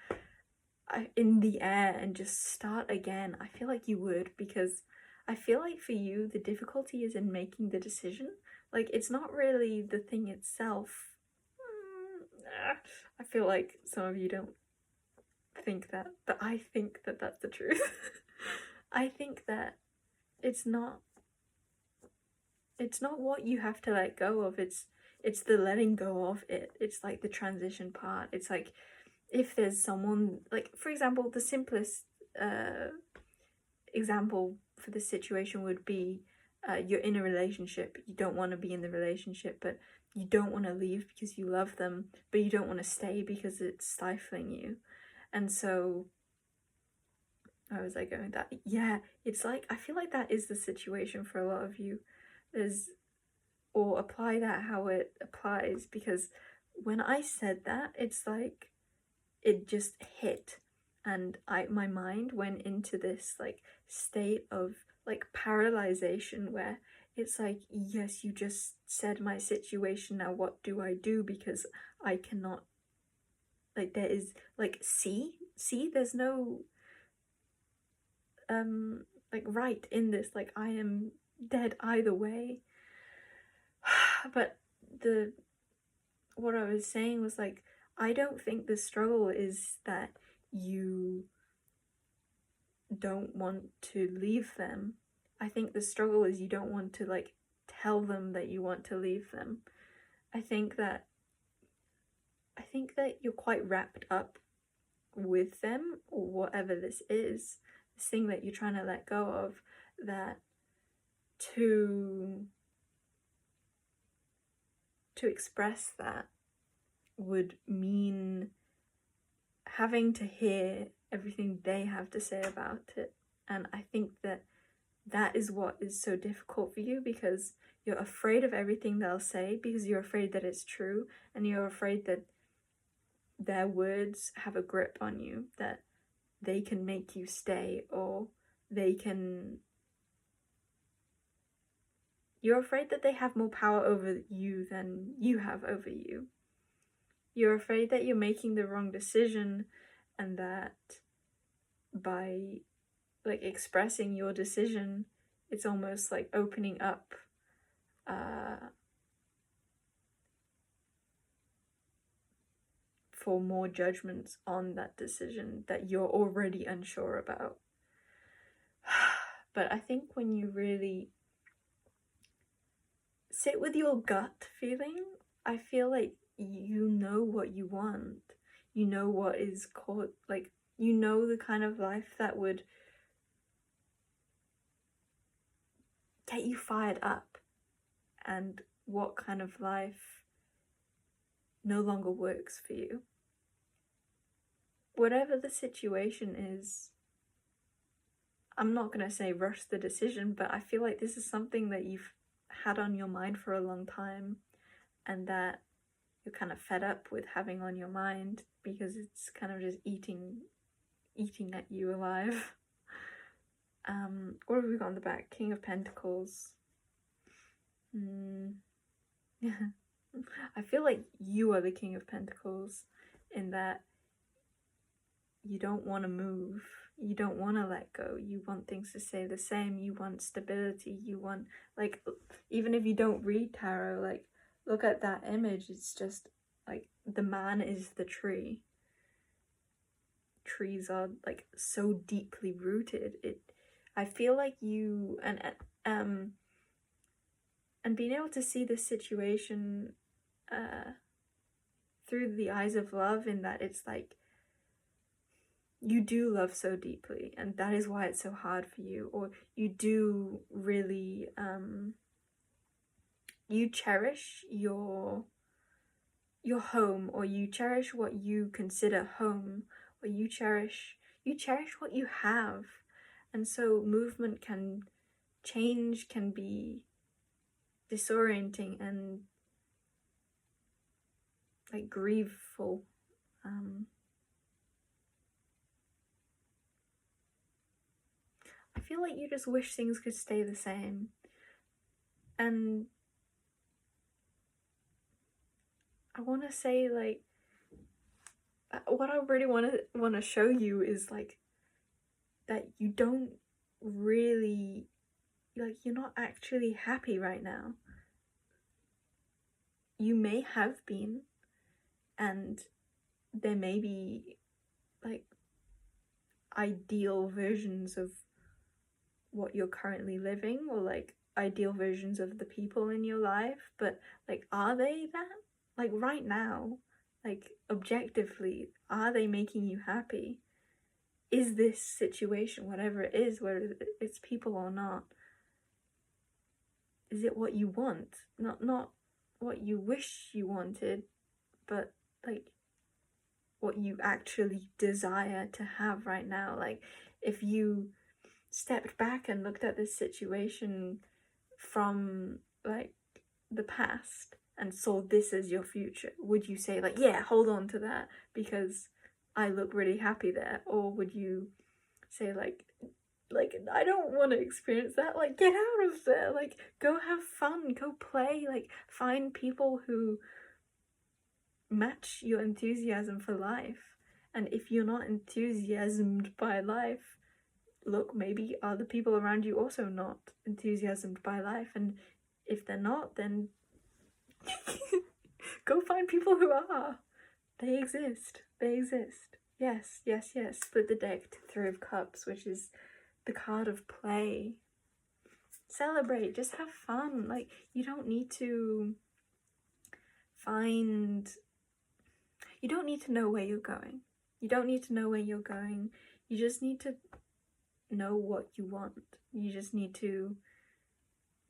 in the air and just start again. I feel like you would, because I feel like for you the difficulty is in making the decision. Like, it's not really the thing itself. I feel like some of you don't think that, but I think that that's the truth. I think that it's not what you have to let go of, it's the letting go of it. It's like the transition part. It's like if there's someone, like for example, the simplest example for this situation would be you're in a relationship, you don't want to be in the relationship, but you don't want to leave because you love them, but you don't want to stay because it's stifling you. And so I was like going with that. Yeah, it's like, I feel like that is the situation for a lot of you. Or apply that how it applies, because when I said that, it's like it just hit, and my mind went into this like state of like paralyzation where it's like, yes, you just said my situation, now what do I do? Because I cannot, like, there is like, see there's no like right in this, like I am dead either way. But what I was saying was like, I don't think the struggle is that you don't want to leave them. I think the struggle is you don't want to like tell them that you want to leave them. I think that you're quite wrapped up with them, or whatever this is, this thing that you're trying to let go of, that to express that would mean having to hear everything they have to say about it. And I think that is what is so difficult for you, because you're afraid of everything they'll say, because you're afraid that it's true, and you're afraid that their words have a grip on you, that they can make you stay, or you're afraid that they have more power over you than you have over you. You're afraid that you're making the wrong decision, and that by like expressing your decision, it's almost like opening up for more judgments on that decision that you're already unsure about. But I think when you really sit with your gut feeling, I feel like you know what you want. You know what is called, like, you know the kind of life that would get you fired up, and what kind of life no longer works for you. Whatever the situation is, I'm not going to say rush the decision, but I feel like this is something that you've had on your mind for a long time, and that you're kind of fed up with having on your mind because it's kind of just eating at you alive. What have we got on the back? King of Pentacles. I feel like you are the King of Pentacles, in that you don't want to move, you don't want to let go, you want things to stay the same, you want stability, you want, like, even if you don't read tarot, like, look at that image, it's just like the man is the tree. Trees are like so deeply rooted. I feel like you and being able to see this situation through the eyes of love, in that it's like you do love so deeply, and that is why it's so hard for you, or you do really you cherish your home, or you cherish what you consider home, or you cherish what you have. And so movement can change, can be disorienting and like grieveful. I feel like you just wish things could stay the same, and I want to say, like, what I really want to show you is like that you don't really, like, you're not actually happy right now. You may have been, and there may be like ideal versions of what you're currently living, or like ideal versions of the people in your life, but like, are they that? Like right now, like objectively, are they making you happy? Is this situation, whatever it is, whether it's people or not, is it what you want? Not what you wish you wanted, but like what you actually desire to have right now. Like, if you stepped back and looked at this situation from like the past and saw this as your future, would you say like, yeah, hold on to that because I look really happy there? Or would you say like I don't want to experience that, like, get out of there, like, go have fun, go play, like, find people who match your enthusiasm for life? And if you're not enthusiasmed by life, look, maybe other people around you also not enthusiasmed by life, and if they're not, then go find people who are. They exist. Yes. Split the deck to Three of Cups, which is the card of play. Celebrate, just have fun. Like, you don't need to know where you're going. You just need to know what you want. You just need to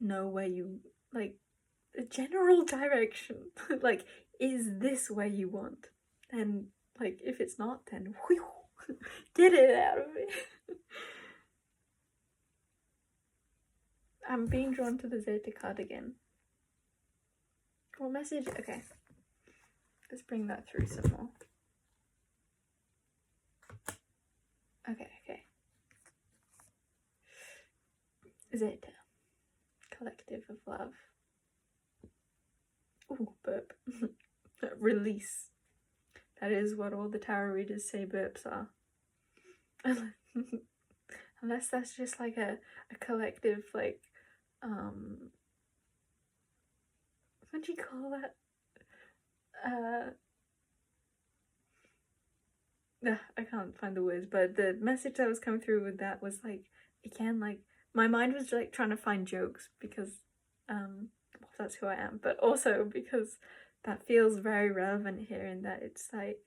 know where you, like, the general direction. Like, is this where you want? And like, if it's not, then whew, get it out of me. I'm being drawn to the Zeta card again. What message? Okay, let's bring that through some more. Okay. Zeta, collective of love. Ooh, burp. Release. That is what all the tarot readers say burps are. Unless that's just like a collective, like, what do you call that? I can't find the words, but the message that was coming through with that was like, again, like my mind was like trying to find jokes because well, that's who I am, but also because that feels very relevant here in that it's like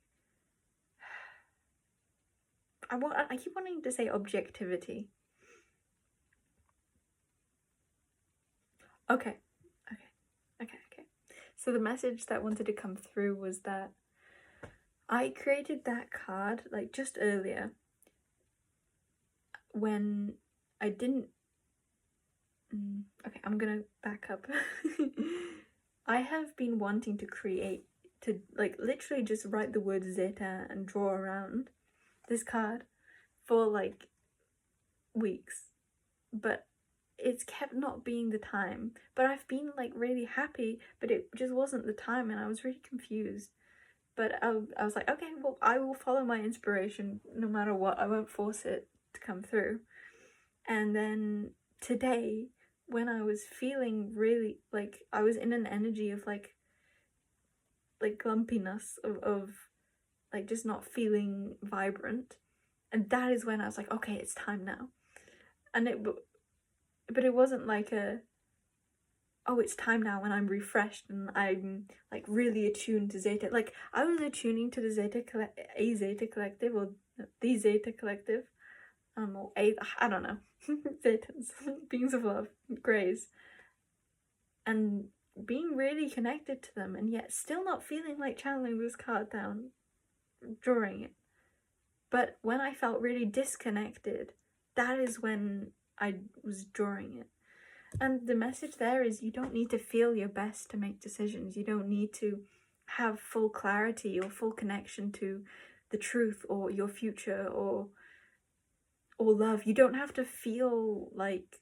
I keep wanting to say objectivity. Okay. So the message that wanted to come through was that I created that card like just earlier when I didn't. Okay, I'm gonna back up. I have been wanting to create, to like literally just write the word Zeta and draw around this card for like weeks, but it's kept not being the time. But I've been like really happy, but it just wasn't the time, and I was really confused. But I was like, okay, well, I will follow my inspiration no matter what. I won't force it to come through. And then today, when I was feeling really like I was in an energy of like glumpiness of like just not feeling vibrant, and that is when I was like, okay, it's time now. And but it wasn't like oh, it's time now when I'm refreshed and I'm like really attuned to Zeta. Like I was attuning to the Zeta Collective or the Zeta Collective, or I don't know, Zetas, beings of love, greys, and being really connected to them, and yet still not feeling like channeling this card down, drawing it. But when I felt really disconnected, that is when I was drawing it. And the message there is you don't need to feel your best to make decisions. You don't need to have full clarity or full connection to the truth or your future or love. You don't have to feel like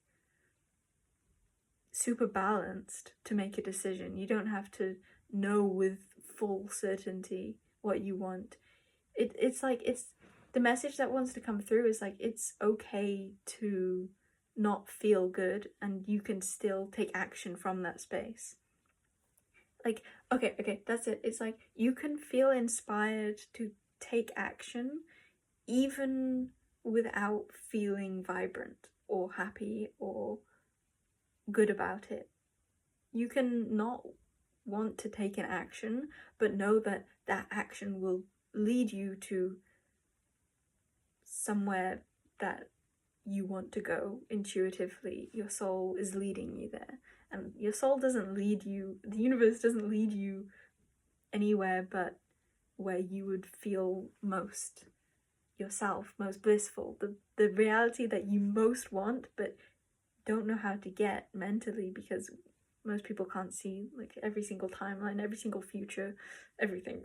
super balanced to make a decision. You don't have to know with full certainty what you want. It's like the message that wants to come through is like it's okay to not feel good and you can still take action from that space. Like okay, that's it. It's like you can feel inspired to take action even without feeling vibrant or happy or good about it. You can not want to take an action, but know that that action will lead you to somewhere that you want to go intuitively. Your soul is leading you there, and your soul doesn't lead you, the universe doesn't lead you anywhere but where you would feel most yourself, most blissful, the reality that you most want but don't know how to get mentally, because most people can't see like every single timeline, every single future, everything.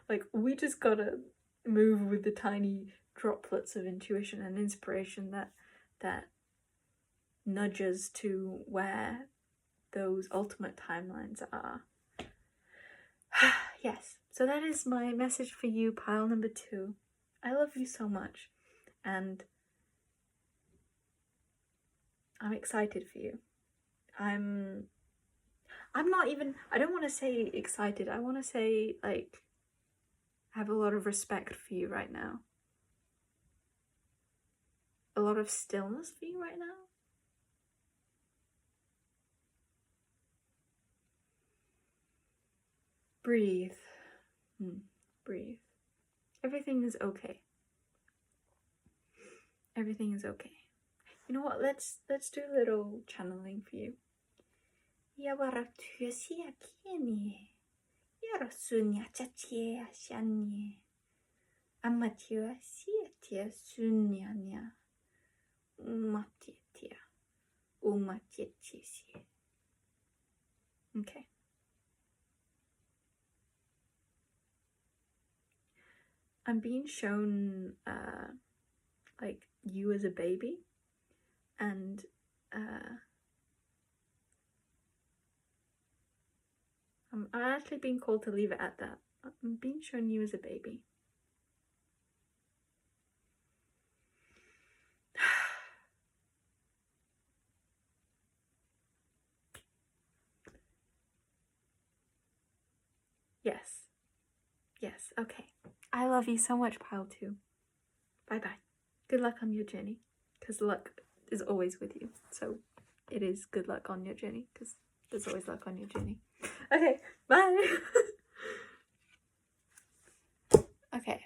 Like we just gotta move with the tiny droplets of intuition and inspiration that nudges to where those ultimate timelines are. Yes, so that is my message for you, pile number 2. I love you so much, and I'm excited for you. I'm not even, I don't want to say excited, I want to say like I have a lot of respect for you right now. A lot of stillness for you right now. Breathe. Breathe. Everything is okay. Everything is okay. You know what? Let's do a little channeling for you. Yawaratusiakini. Yarasunya chatia shanye. Amatia siatia sunyanya. Umatitia. Umatietia. Okay. I'm being shown like you as a baby, and I'm actually being called to leave it at that. I'm being shown you as a baby. Yes, okay. I love you so much, Pile 2. Bye-bye. Good luck on your journey, because luck is always with you. So it is good luck on your journey, because there's always luck on your journey. Okay, bye! Okay.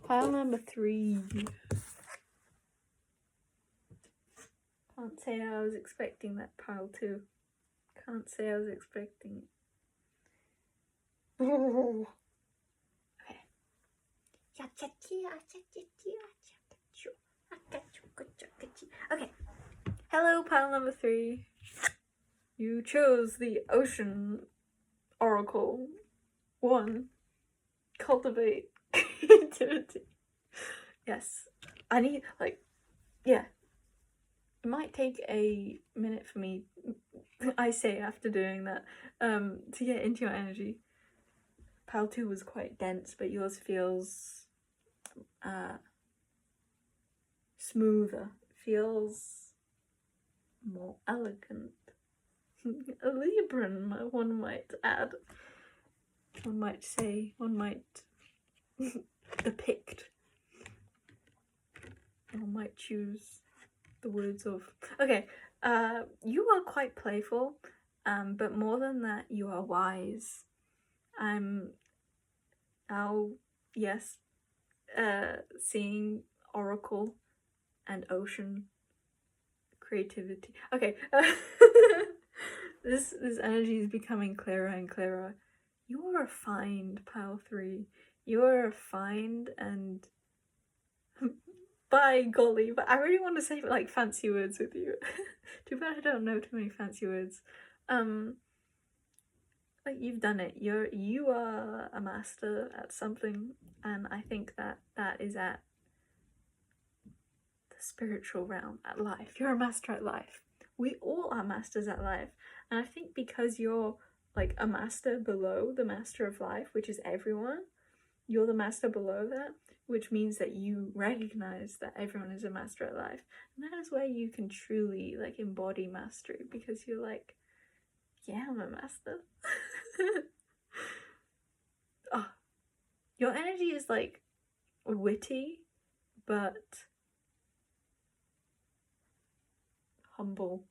Pile number 3. Can't say I was expecting that pile 2. Can't say I was expecting it. Okay. Okay. Hello, pile number 3. You chose the Ocean Oracle. 1. Cultivate creativity. Yes. I need, like, yeah. It might take a minute for me, I say after doing that, to get into your energy. Pile 2 was quite dense, but yours feels smoother. Feels more elegant. A Libran, one might add. One might say, one might depict. One might choose the words of. Okay, you are quite playful, but more than that, you are wise. I'm now, yes, seeing Oracle and Ocean creativity. Okay, this energy is becoming clearer and clearer. You are refined, pile 3. You are refined and by golly, but I really want to say like fancy words with you. Too bad I don't know too many fancy words. Like you've done it. You are a master at something, and I think that is at the spiritual realm, at life. You're a master at life. We all are masters at life, and I think because you're like a master below the master of life, which is everyone, you're the master below that, which means that you recognize that everyone is a master at life, and that is where you can truly like embody mastery, because you're like, yeah, I'm a master. Oh, your energy is like witty but humble.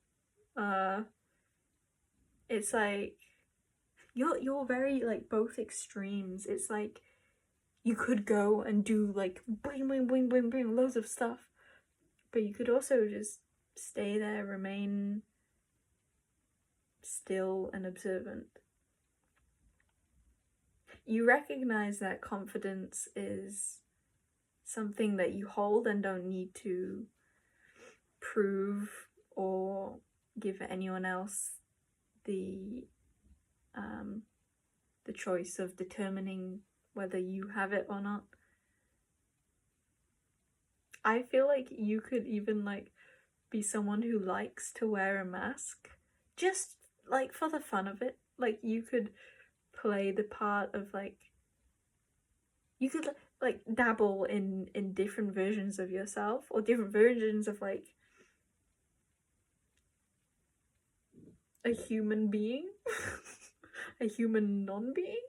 It's like you're very like both extremes. It's like you could go and do like bling bling bling bling bling loads of stuff, but you could also just stay there, remain still and observant. You recognize that confidence is something that you hold and don't need to prove or give anyone else the choice of determining whether you have it or not. I feel like you could even like be someone who likes to wear a mask just like for the fun of it. Like you could play the part of like, you could like dabble in different versions of yourself, or different versions of like a human being. A human non-being,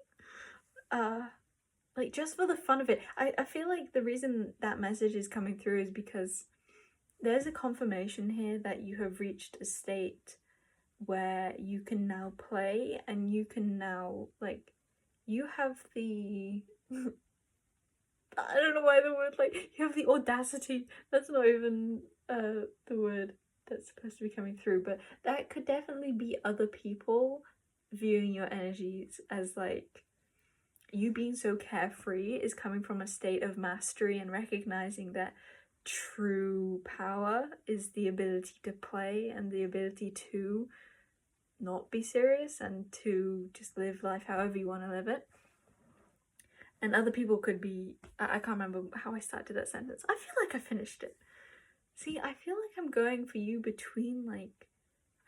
like just for the fun of it. I feel like the reason that message is coming through is because there's a confirmation here that you have reached a state where you can now play, and you can now like, you have the I don't know why the word, like, you have the audacity, that's not even the word that's supposed to be coming through, but that could definitely be other people viewing your energies as like, you being so carefree is coming from a state of mastery, and recognizing that true power is the ability to play and the ability to not be serious and to just live life however you want to live it. And other people could be, I can't remember how I started that sentence. I feel like I finished it. See, I feel like I'm going for you between like,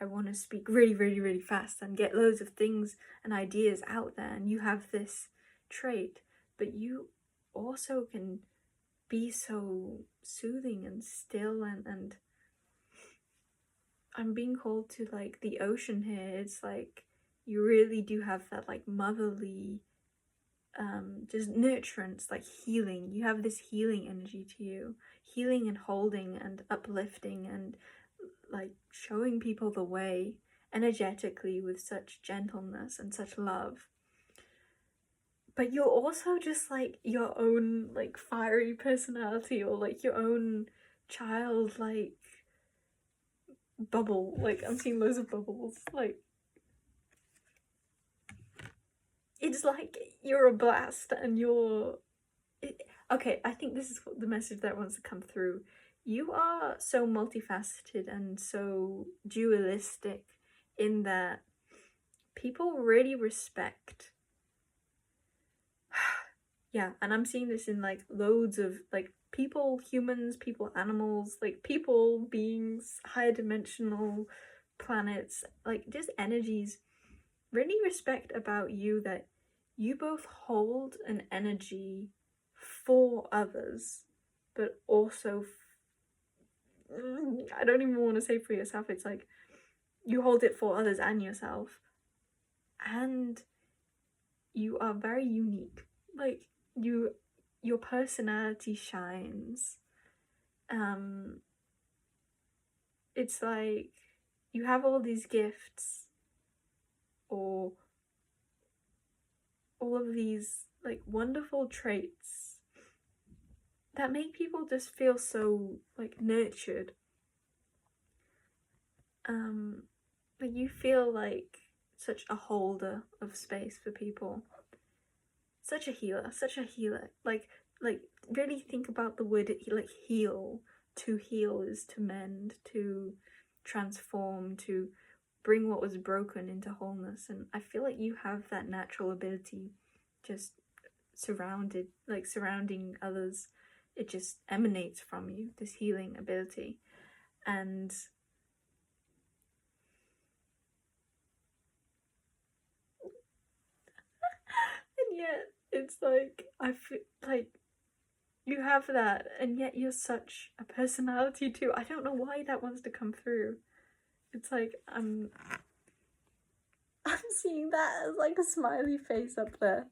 I want to speak really, really, really fast and get loads of things and ideas out there, and you have this trait, but you also can be so soothing and still, and I'm being called to like the ocean here. It's like you really do have that like motherly just nurturance, like healing. You have this healing energy to you, healing and holding and uplifting and like showing people the way energetically with such gentleness and such love. But you're also just like your own like fiery personality, or like your own child like bubble. Like I'm seeing loads of bubbles. Like it's like you're a blast and you're okay, I think this is the message that wants to come through. You are so multifaceted and so dualistic in that people really respect. Yeah, and I'm seeing this in like loads of like people, humans, people, animals, like people, beings, higher dimensional planets, like just energies really respect about you that you both hold an energy for others, but also I don't even want to say for yourself. It's like you hold it for others and yourself, and you are very unique. Like your personality shines. It's like you have all these gifts, or all of these like wonderful traits that make people just feel so like nurtured. Like you feel like such a holder of space for people, such a healer, like really think about the word like heal. To heal is to mend, to transform, to bring what was broken into wholeness. And I feel like you have that natural ability, just surrounding others. It just emanates from you, this healing ability. And yet it's like I feel like you have that, and yet you're such a personality too. I don't know why that wants to come through. It's like I'm seeing that as like a smiley face up there.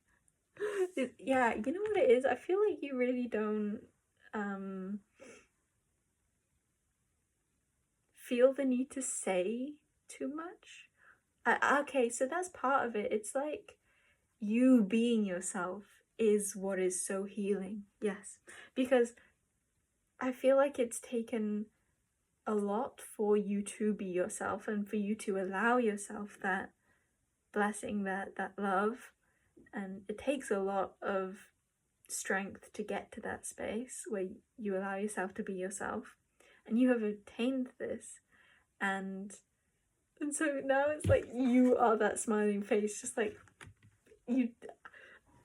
Yeah, you know what it is? I feel like you really don't feel the need to say too much. Okay, so that's part of it. It's like you being yourself is what is so healing. Yes, because I feel like it's taken a lot for you to be yourself and for you to allow yourself that blessing, that love. And it takes a lot of strength to get to that space where you allow yourself to be yourself, and you have attained this. And so now it's like you are that smiling face, just like you.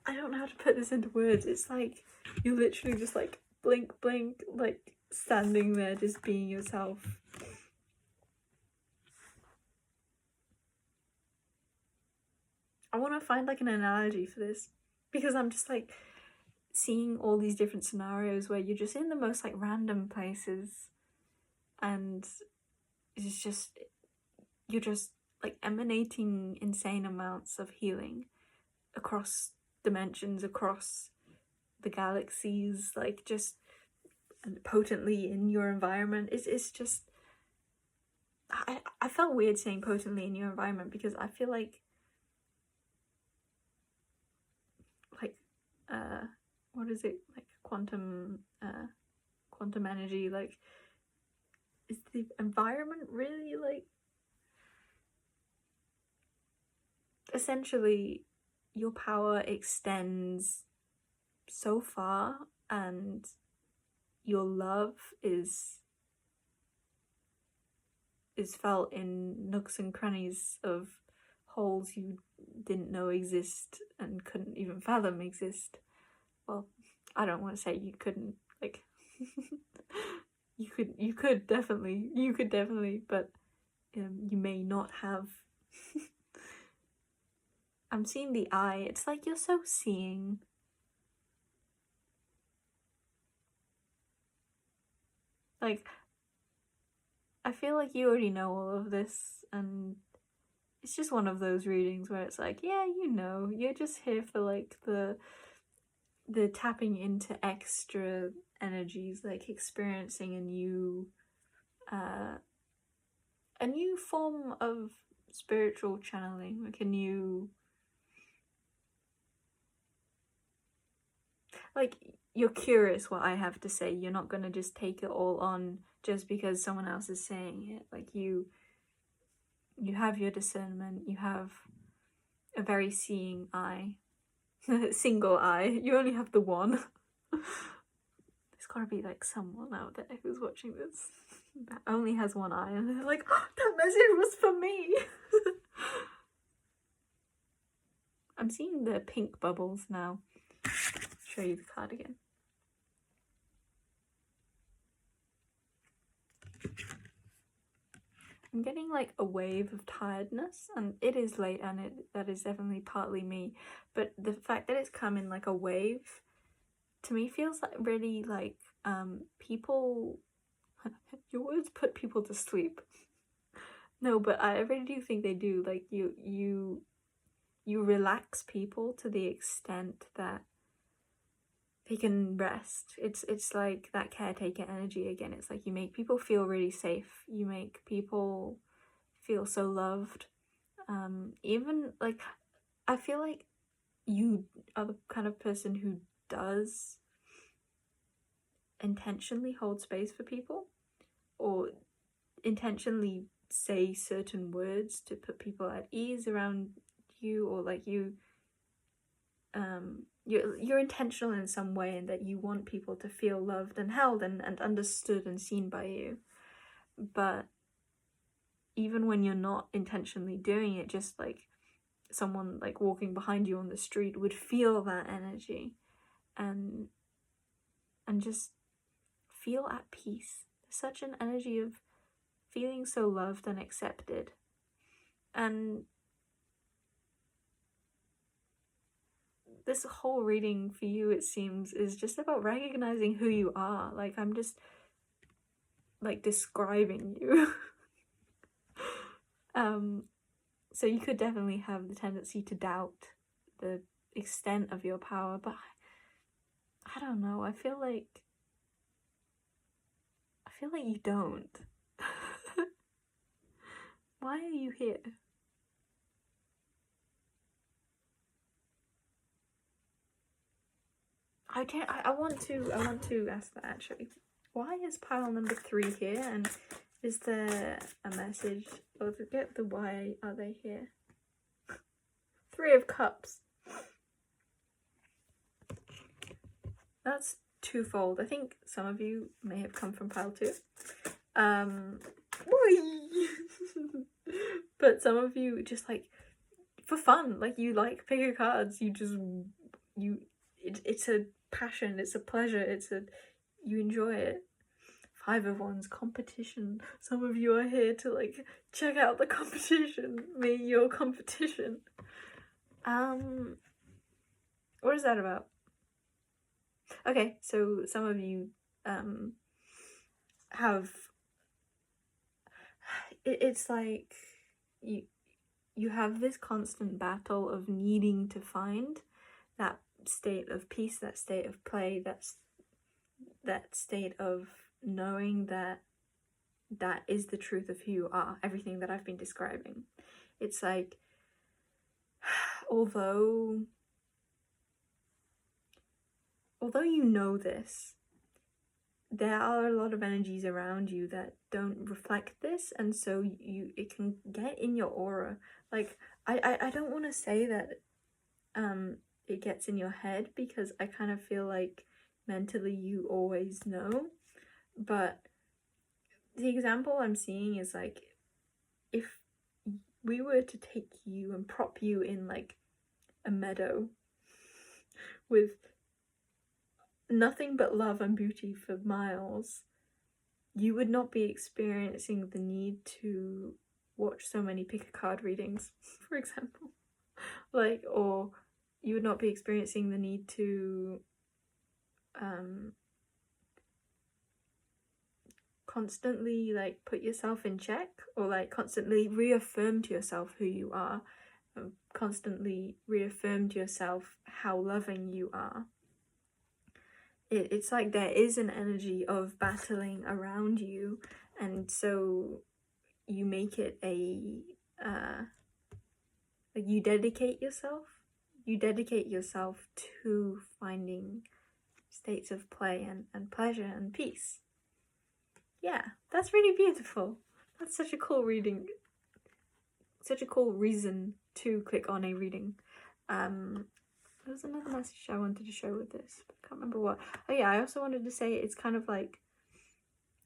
I don't know how to put this into words. It's like you literally just like blink, like standing there, just being yourself. I want to find like an analogy for this, because I'm just like seeing all these different scenarios where you're just in the most like random places, and it's just you're just like emanating insane amounts of healing across dimensions, across the galaxies, like just potently in your environment. It's just I felt weird saying potently in your environment, because I feel like what is it, like quantum energy, like is the environment really like essentially your power extends so far, and your love is felt in nooks and crannies of holes you didn't know exist and couldn't even fathom exist. Well, I don't want to say you couldn't, like you could definitely, but you may not have. I'm seeing the eye. It's like you're so seeing. Like I feel like you already know all of this, and it's just one of those readings where it's like, yeah, you know, you're just here for like the tapping into extra energies, like experiencing a new form of spiritual channeling, like a new, like, you're curious what I have to say. You're not gonna just take it all on just because someone else is saying it. Like, you have your discernment, you have a very seeing eye. Single eye. You only have the one. There's gotta be like someone out there who's watching this that only has one eye and they're like, oh, that message was for me. I'm seeing the pink bubbles now. Show you the card again. I'm getting like a wave of tiredness, and it is late, and that is definitely partly me, but the fact that it's come in like a wave to me feels like really like people your words put people to sleep. No, but I really do think they do. Like, you relax people to the extent that they can rest. It's like that caretaker energy again. It's like you make people feel really safe. You make people feel so loved. Even like, I feel like you are the kind of person who does intentionally hold space for people, or intentionally say certain words to put people at ease around you, or like you're intentional in some way, and that you want people to feel loved and held and understood and seen by you. But even when you're not intentionally doing it, just like someone like walking behind you on the street would feel that energy and just feel at peace. Such an energy of feeling so loved and accepted. And this whole reading for you, it seems, is just about recognizing who you are. Like, I'm just like describing you. So you could definitely have the tendency to doubt the extent of your power, but I don't know, I feel like you don't. Why are you here? I want to ask that actually. Why is pile number 3 here, and is there a message? Oh, forget the why are they here. 3 of Cups. That's twofold. I think some of you may have come from pile 2. But some of you just like for fun, like you like pick a cards, it's a passion, it's a pleasure, you enjoy it. 5 of Wands, competition. Some of you are here to like check out the competition. Me, your competition. What is that about? Okay, so some of you have, it's like you have this constant battle of needing to find that state of peace, that state of play, that state of knowing that is the truth of who you are, everything that I've been describing. It's like, although you know this, there are a lot of energies around you that don't reflect this, and so it can get in your aura. Like, I don't want to say that it gets in your head, because I kind of feel like mentally you always know, but the example I'm seeing is like, if we were to take you and prop you in like a meadow with nothing but love and beauty for miles, you would not be experiencing the need to watch so many pick a card readings, for example. Like, or you would not be experiencing the need to constantly like put yourself in check, or like constantly reaffirm to yourself who you are, constantly reaffirm to yourself how loving you are. It's like there is an energy of battling around you, and so you make it a like you dedicate yourself to finding states of play and pleasure and peace. Yeah, that's really beautiful. That's such a cool reading, such a cool reason to click on a reading. There's another message I wanted to share with this, but I can't remember what. Oh yeah, I also wanted to say it's kind of like,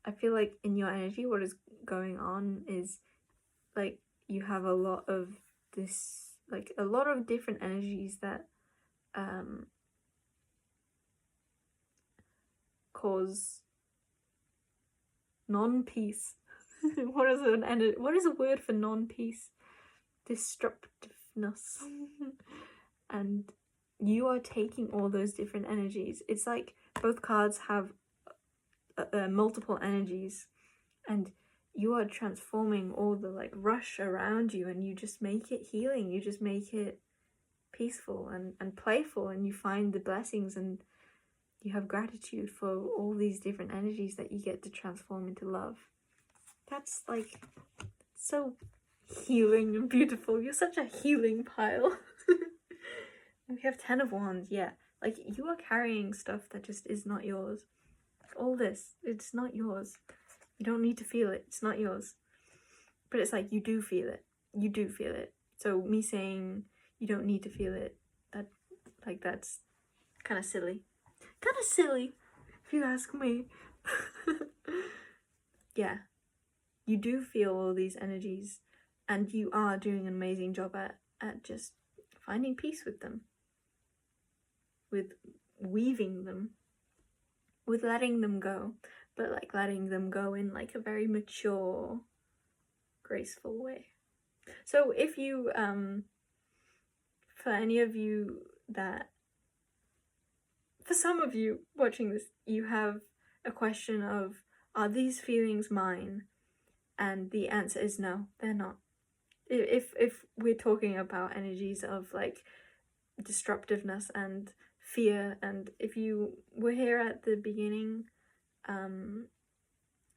I feel like in your energy what is going on is like you have a lot of this, like a lot of different energies that cause non-peace. What is a word for non-peace? Disruptiveness. And you are taking all those different energies. It's like both cards have multiple energies, and you are transforming all the like rush around you, and you just make it healing. You just make it peaceful and playful, and you find the blessings, and you have gratitude for all these different energies that you get to transform into love. That's like so healing and beautiful. You're such a healing pile. We have 10 of Wands. Yeah, like you are carrying stuff that just is not yours. All this, it's not yours. You don't need to feel it. It's not yours. But it's like you do feel it. You do feel it. So me saying you don't need to feel it, that's kind of silly. Kind of silly, if you ask me. Yeah, you do feel all these energies, and you are doing an amazing job at just finding peace with them, with weaving them, with letting them go, but like letting them go in like a very mature, graceful way. So if you, for any of you that, for some of you watching this, you have a question of, are these feelings mine? And the answer is no, they're not. If we're talking about energies of like disruptiveness and fear, and if you were here at the beginning, in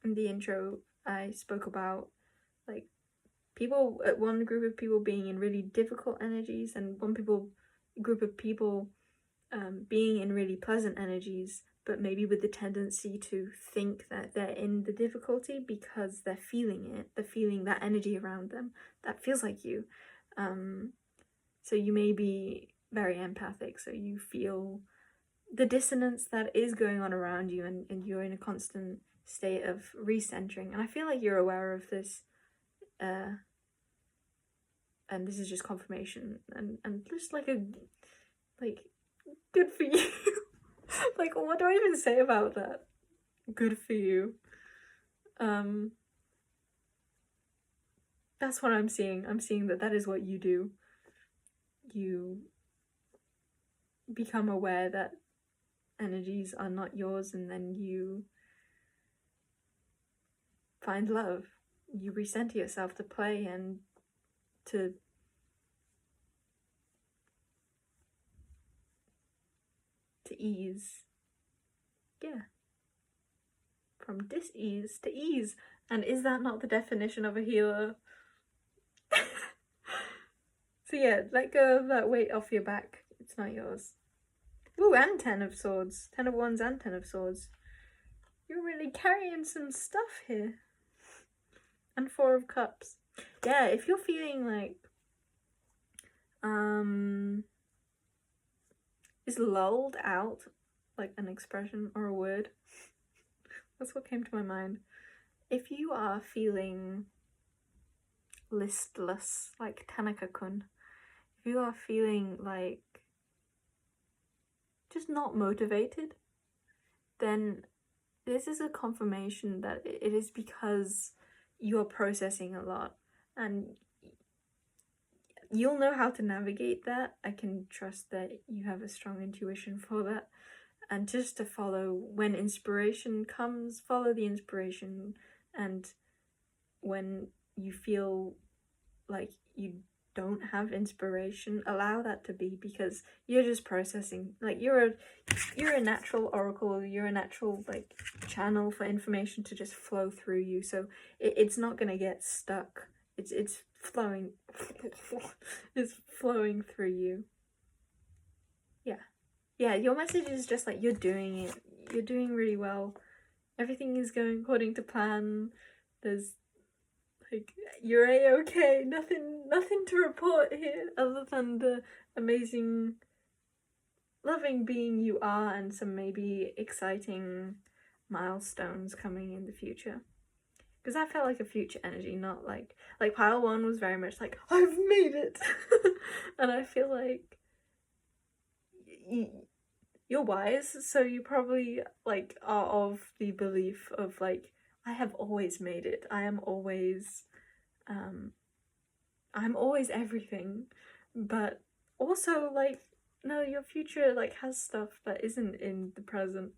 the intro, I spoke about like one group of people being in really difficult energies, and group of people being in really pleasant energies, but maybe with the tendency to think that they're in the difficulty because they're feeling that energy around them that feels like you. So you may be very empathic, so you feel the dissonance that is going on around you, and you're in a constant state of recentering. And I feel like you're aware of this, and this is just confirmation, and just like good for you. Like, what do I even say about that? Good for you. That's what I'm seeing. I'm seeing that is what you do. You become aware that energies are not yours, and then you find love. You recenter yourself to play and to ease. Yeah. From dis-ease to ease. And is that not the definition of a healer? So yeah, let go of that weight off your back. It's not yours. Ooh, and 10 of Swords. 10 of Wands and 10 of Swords. You're really carrying some stuff here. And 4 of Cups. Yeah, if you're feeling like is lulled out like an expression or a word? That's what came to my mind. If you are feeling listless, like Tanaka-kun, if you are feeling like just not motivated, then this is a confirmation that it is because you are processing a lot, and you'll know how to navigate that. I can trust that you have a strong intuition for that. and just to follow when inspiration comes, follow the inspiration, and when you feel like you don't have inspiration, allow that to be, because you're just processing. Like you're a natural oracle, you're a natural like channel for information to just flow through you, so it's not gonna get stuck. It's flowing it's flowing through you. Yeah, your message is just like, you're doing it, you're doing really well, everything is going according to plan, there's like, you're a-okay, nothing to report here other than the amazing, loving being you are, and some maybe exciting milestones coming in the future. Because I felt like a future energy, not like pile 1 was very much like, I've made it. And I feel like you're wise, so you probably like are of the belief of like, I have always made it, I'm always everything. But also like, no, your future like has stuff that isn't in the present,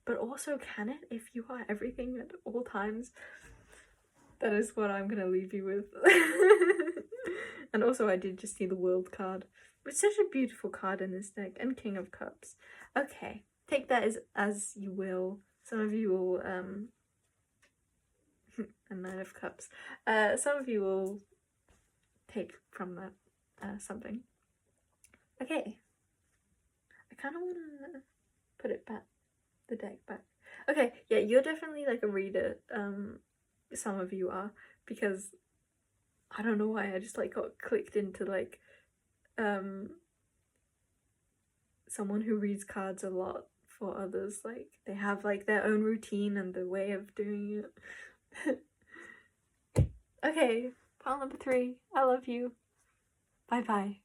but also can it if you are everything at all times? That is what I'm gonna leave you with. And also I did just see the World card. It's such a beautiful card in this deck, and King of Cups. Okay, take that as you will. Some of you will and Nine of Cups. Some of you will take from that something. Okay, I kind of want to put it back, the deck back. Okay, yeah, you're definitely like a reader. Some of you are, because I don't know why I just like got clicked into like someone who reads cards a lot for others. Like they have like their own routine and the way of doing it. Okay, pile number 3, I love you. Bye bye.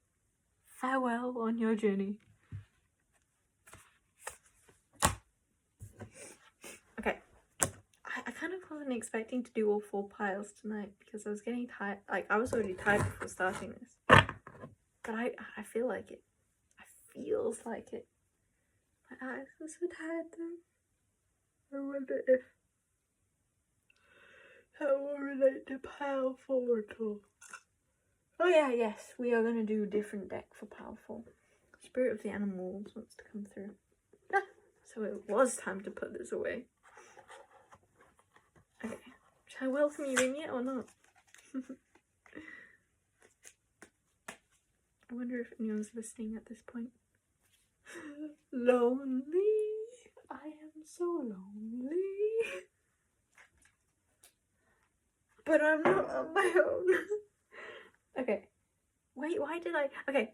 Farewell on your journey. Okay, I kind of wasn't expecting to do all 4 piles tonight because I was getting tired. Like I was already tired before starting this, but I feel like it. Feels like it. My eyes are so tired though. I wonder if that will relate to pile 4 at all. Oh yeah, yes, we are gonna do a different deck for pile 4. Spirit of the Animals wants to come through. Ah, so it was time to put this away. Okay, should I welcome you in yet or not? I wonder if anyone's listening at this point. Lonely, I am so lonely, but I'm not on my own. Okay, wait, why did I? Okay,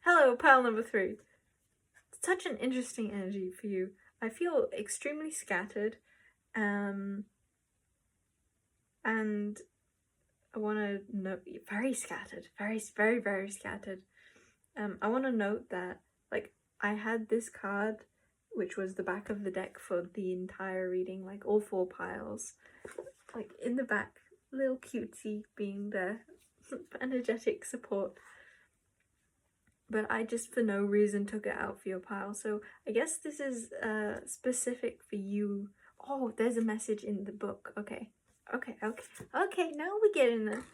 hello, pile number 3. Such an interesting energy for you. I feel extremely scattered, and I want to note, very scattered, very scattered. I want to note that like I had this card, which was the back of the deck for the entire reading, like all 4 piles, like in the back, little cutesy being there, energetic support. But I just for no reason took it out for your pile, so I guess this is specific for you. Oh, there's a message in the book. Okay, now we're getting there.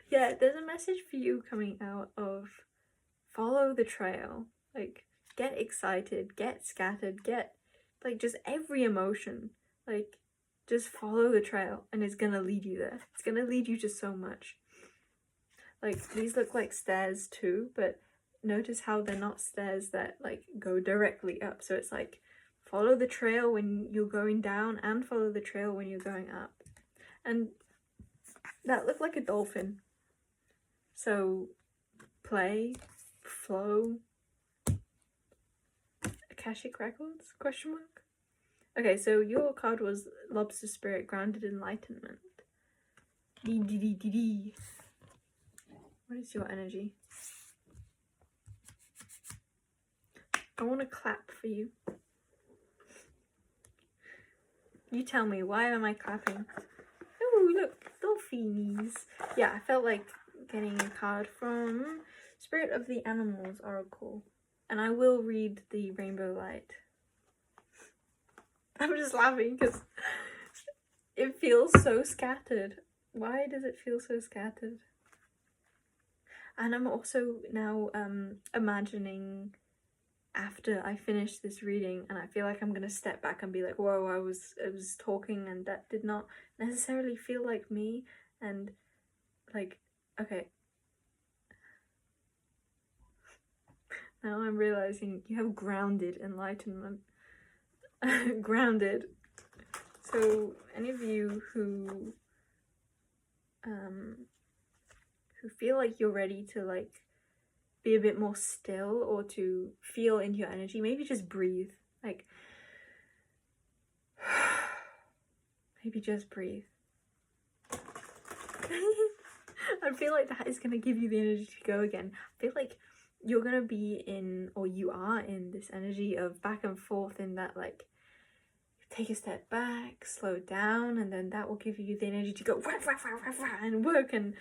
Yeah, there's a message for you coming out of follow the trail. Like, get excited, get scattered, get like just every emotion. Like, just follow the trail and it's gonna lead you there. It's gonna lead you to so much. Like, these look like stairs too, but notice how they're not stairs that like go directly up. So it's like, follow the trail when you're going down and follow the trail when you're going up. And that looked like a dolphin. So play, flow, Akashic Records, question mark? Okay, so your card was Lobster Spirit, Grounded Enlightenment. What is your energy? I want to clap for you. You tell me, why am I clapping? Oh, look, dolphinies. Yeah, I felt like getting a card from Spirit of the Animals Oracle. and I will read the Rainbow Light. I'm just laughing because it feels so scattered. Why does it feel so scattered? And I'm also now imagining after I finish this reading, and I feel like I'm gonna step back and be like, whoa, I was talking and that did not necessarily feel like me, and like, okay. Now I'm realizing you have grounded enlightenment. Grounded. So any of you who feel like you're ready to like be a bit more still or to feel into your energy, maybe just breathe. Like, maybe just breathe. I feel like that is going to give you the energy to go again. I feel like you're going to be in, or you are in, this energy of back and forth, in that like take a step back, slow down, and then that will give you the energy to go wah, wah, wah, wah, wah, and work and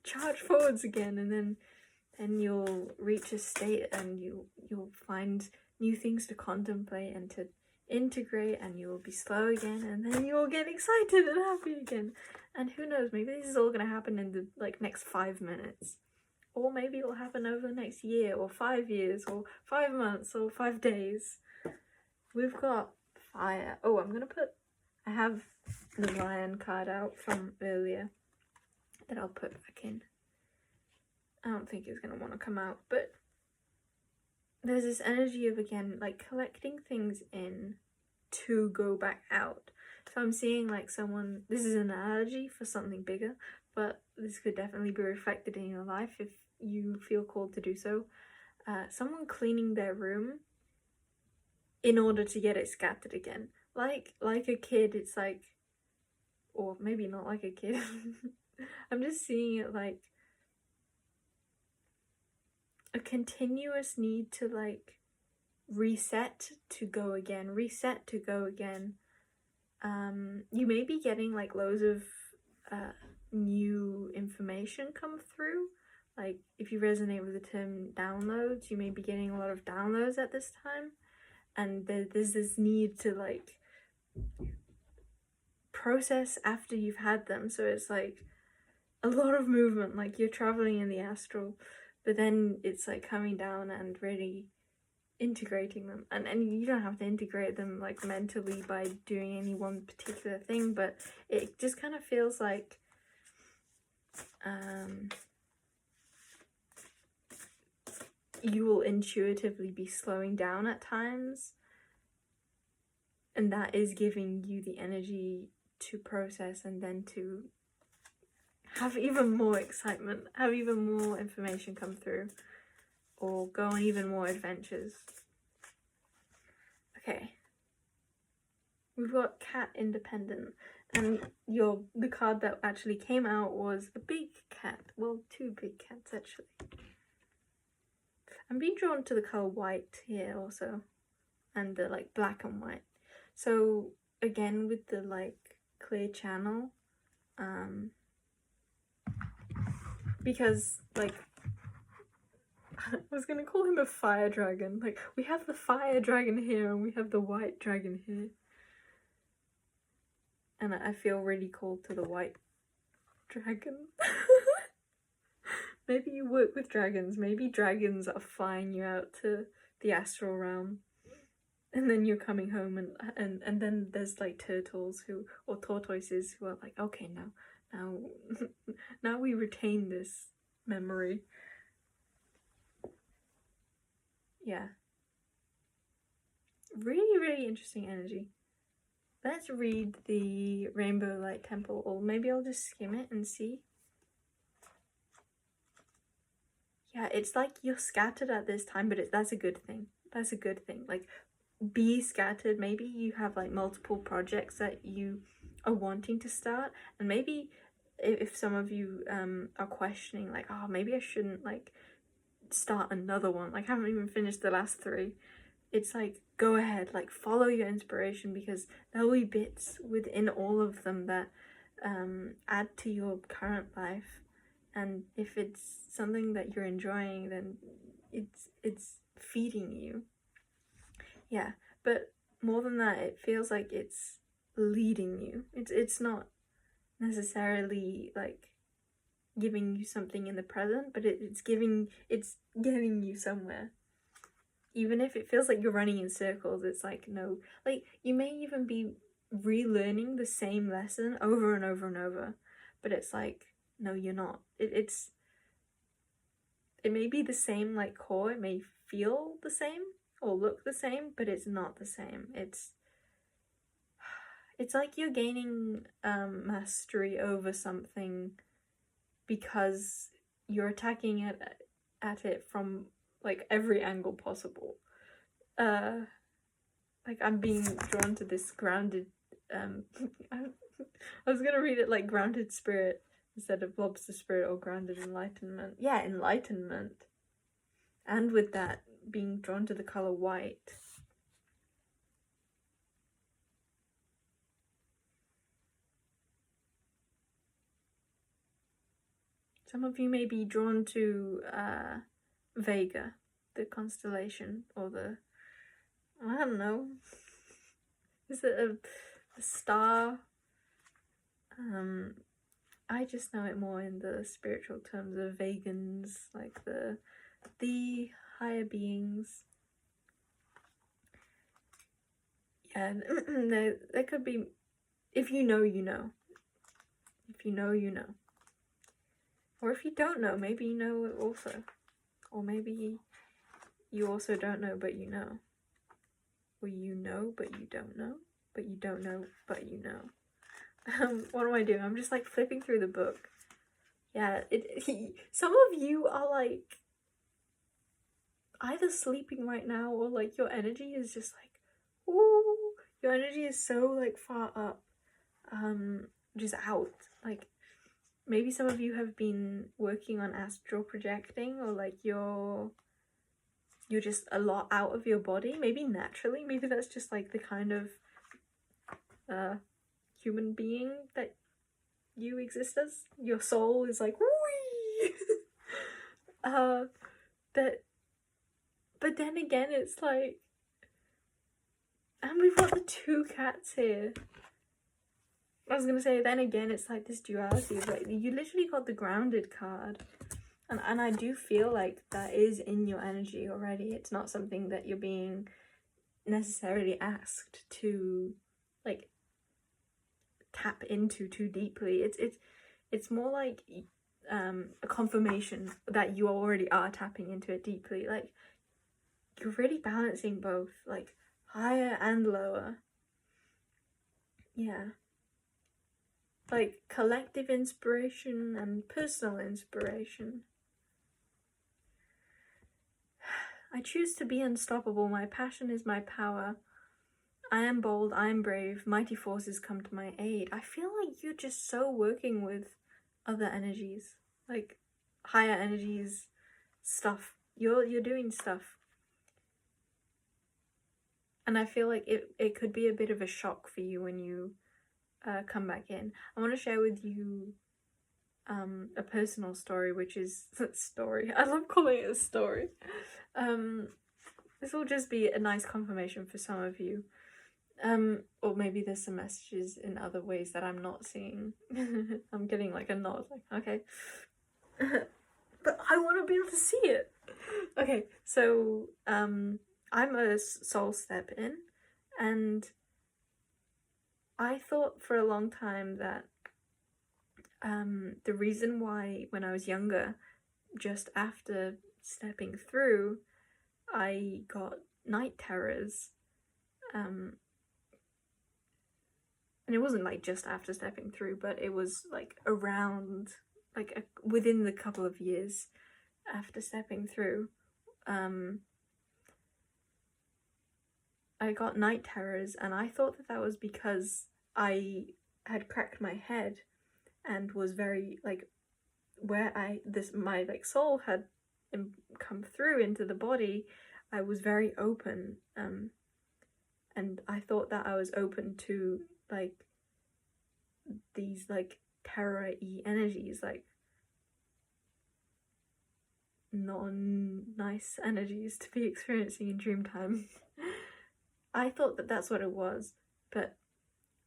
charge forwards again, and then you'll reach a state and you'll find new things to contemplate and to integrate, and you will be slow again, and then you will get excited and happy again. And who knows, maybe this is all going to happen in the like next 5 minutes, or maybe it'll happen over the next year or 5 years or 5 months or 5 days. We've got fire. Oh, I have the lion card out from earlier that I'll put back in. I don't think it's going to want to come out, but there's this energy of, again, like collecting things in to go back out. So I'm seeing like someone, this is an analogy for something bigger, but this could definitely be reflected in your life if you feel called to do so. Someone cleaning their room in order to get it scattered again. Like a kid, it's like, or maybe not like a kid. I'm just seeing it like a continuous need to like reset to go again, reset to go again. You may be getting like loads of new information come through. Like if you resonate with the term downloads, you may be getting a lot of downloads at this time, and there's this need to like process after you've had them. So it's like a lot of movement, like you're traveling in the astral, but then it's like coming down and really integrating them. And you don't have to integrate them like mentally by doing any one particular thing, but it just kind of feels like you will intuitively be slowing down at times, and that is giving you the energy to process and then to have even more excitement, have even more information come through, or go on even more adventures. Okay. We've got Cat Independent, and the card that actually came out was a big cat. Well, 2 big cats actually. I'm being drawn to the colour white here also, and the like black and white. So again, with the like clear channel, because like I was gonna call him a fire dragon. Like we have the fire dragon here and we have the white dragon here, and I feel really called to the white dragon. Maybe you work with dragons. Maybe dragons are flying you out to the astral realm, and then you're coming home, and then there's like turtles or tortoises who are like, okay, now we retain this memory. Yeah. Really, really interesting energy. Let's read the Rainbow Light Temple, or maybe I'll just skim it and see. Yeah, it's like you're scattered at this time, but that's a good thing. That's a good thing. Like, be scattered. Maybe you have like multiple projects that you are wanting to start, and maybe if some of you are questioning like, oh, maybe I shouldn't like start another one, like I haven't even finished the last 3, it's like, go ahead, like follow your inspiration, because there'll be bits within all of them that add to your current life, and if it's something that you're enjoying, then it's feeding you. Yeah, but more than that, it feels like it's leading you. It's not necessarily like giving you something in the present, but it's getting you somewhere. Even if it feels like you're running in circles, it's like, no, like you may even be relearning the same lesson over and over and over, but it's like, no, you're not. It may be the same, like core, it may feel the same or look the same, but it's not the same. It's like you're gaining mastery over something because you're attacking it at it from like every angle possible. Like I'm being drawn to this grounded I was gonna read it like grounded spirit instead of lobster spirit or grounded enlightenment. Yeah, enlightenment. And with that, being drawn to the color white. Some of you may be drawn to Vega, the constellation, or the, I don't know, is it a star? I just know it more in the spiritual terms of vegans, like the higher beings. Yeah, there could be, if you know, you know. If you know, you know. Or if you don't know, maybe you know it also. Or maybe you also don't know, but you know. Or you know, but you don't know. But you don't know, but you know. What am I doing? I'm just like flipping through the book. Yeah, some of you are like either sleeping right now or like your energy is just like, ooh, your energy is so like far up, just out. Like maybe some of you have been working on astral projecting, or like you're just a lot out of your body, maybe naturally. Maybe that's just like the kind of human being that you exist as. Your soul is like wee. But then again, it's like, and we've got the two cats here. I was gonna say, then again, it's like this duality of like, you literally got the grounded card, and I do feel like that is in your energy already. It's not something that you're being necessarily asked to like tap into too deeply. It's more like a confirmation that you already are tapping into it deeply. Like you're really balancing both, like higher and lower. Yeah, like collective inspiration and personal inspiration. I choose to be unstoppable. My passion is my power. I am bold, I am brave, mighty forces come to my aid. I feel like you're just so working with other energies, like higher energies, stuff. You're doing stuff. And I feel like it could be a bit of a shock for you when you come back in. I want to share with you a personal story, which is story. I love calling it a story. This will just be a nice confirmation for some of you. Or maybe there's some messages in other ways that I'm not seeing. I'm getting like a nod, like, okay. But I want to be able to see it. Okay, so I'm a soul step in, and I thought for a long time that the reason why when I was younger, just after stepping through, I got night terrors, and it wasn't like just after stepping through, but it was like around, like within the couple of years after stepping through, I got night terrors, and I thought that was because I had cracked my head and was very like where my like soul had come through into the body. I was very open, and I thought that I was open to like these like terror-y energies, like non-nice energies to be experiencing in dream time. I thought that that's what it was, but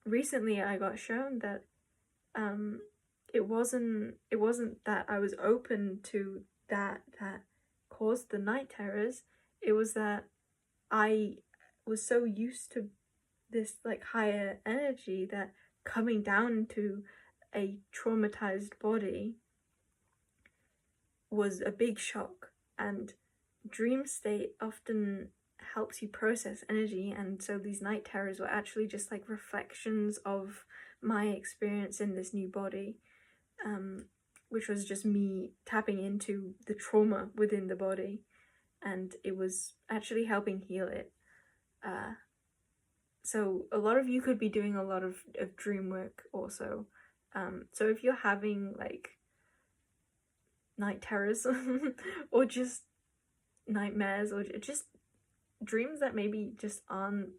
recently I got shown that it wasn't that I was open to that caused the night terrors. It was that I was so used to this like higher energy that coming down to a traumatized body was a big shock. And dream state often helps you process energy, and so these night terrors were actually just like reflections of my experience in this new body, which was just me tapping into the trauma within the body, and it was actually helping heal it. So a lot of you could be doing a lot of dream work also. So if you're having like night terrors or just nightmares or just dreams that maybe just aren't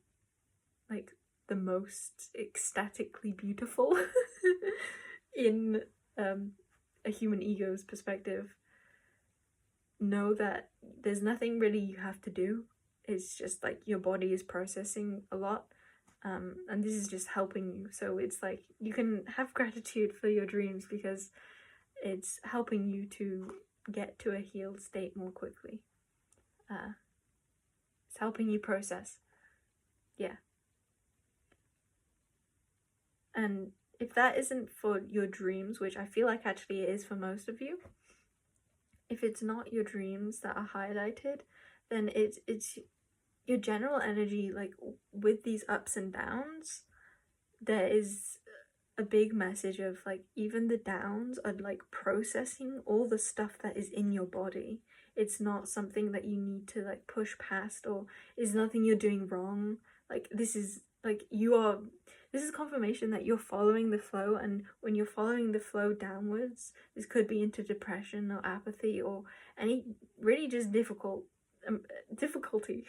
like the most ecstatically beautiful in a human ego's perspective, know that there's nothing really you have to do. It's just like your body is processing a lot, and this is just helping you. So it's like you can have gratitude for your dreams because it's helping you to get to a healed state more quickly. It's helping you process. Yeah. And if that isn't for your dreams, which I feel like actually it is for most of you, if it's not your dreams that are highlighted, then it's your general energy. Like with these ups and downs, there is a big message of like even the downs are like processing all the stuff that is in your body. It's not something that you need to like push past, or is nothing you're doing wrong. Like this is like this is confirmation that you're following the flow, and when you're following the flow downwards, this could be into depression or apathy or any really just difficulty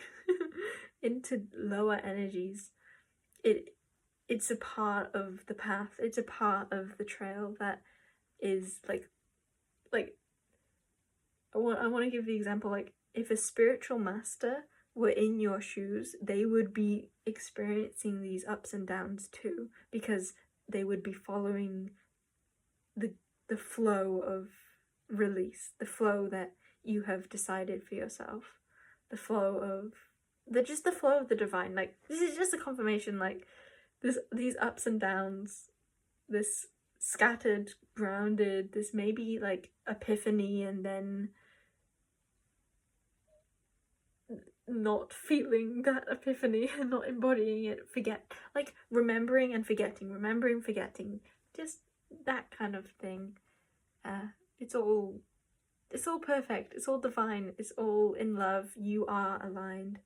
into lower energies. It's a part of the path. It's a part of the trail that is like I want to give the example, like if a spiritual master were in your shoes, they would be experiencing these ups and downs too, because they would be following the flow of release, the flow that you have decided for yourself, the flow of the flow of the divine. Like this is just a confirmation, like these ups and downs, this scattered, grounded, this maybe like epiphany, and then not feeling that epiphany and not embodying it, remembering and forgetting, just that kind of thing. It's all perfect, it's all divine, it's all in love, you are aligned.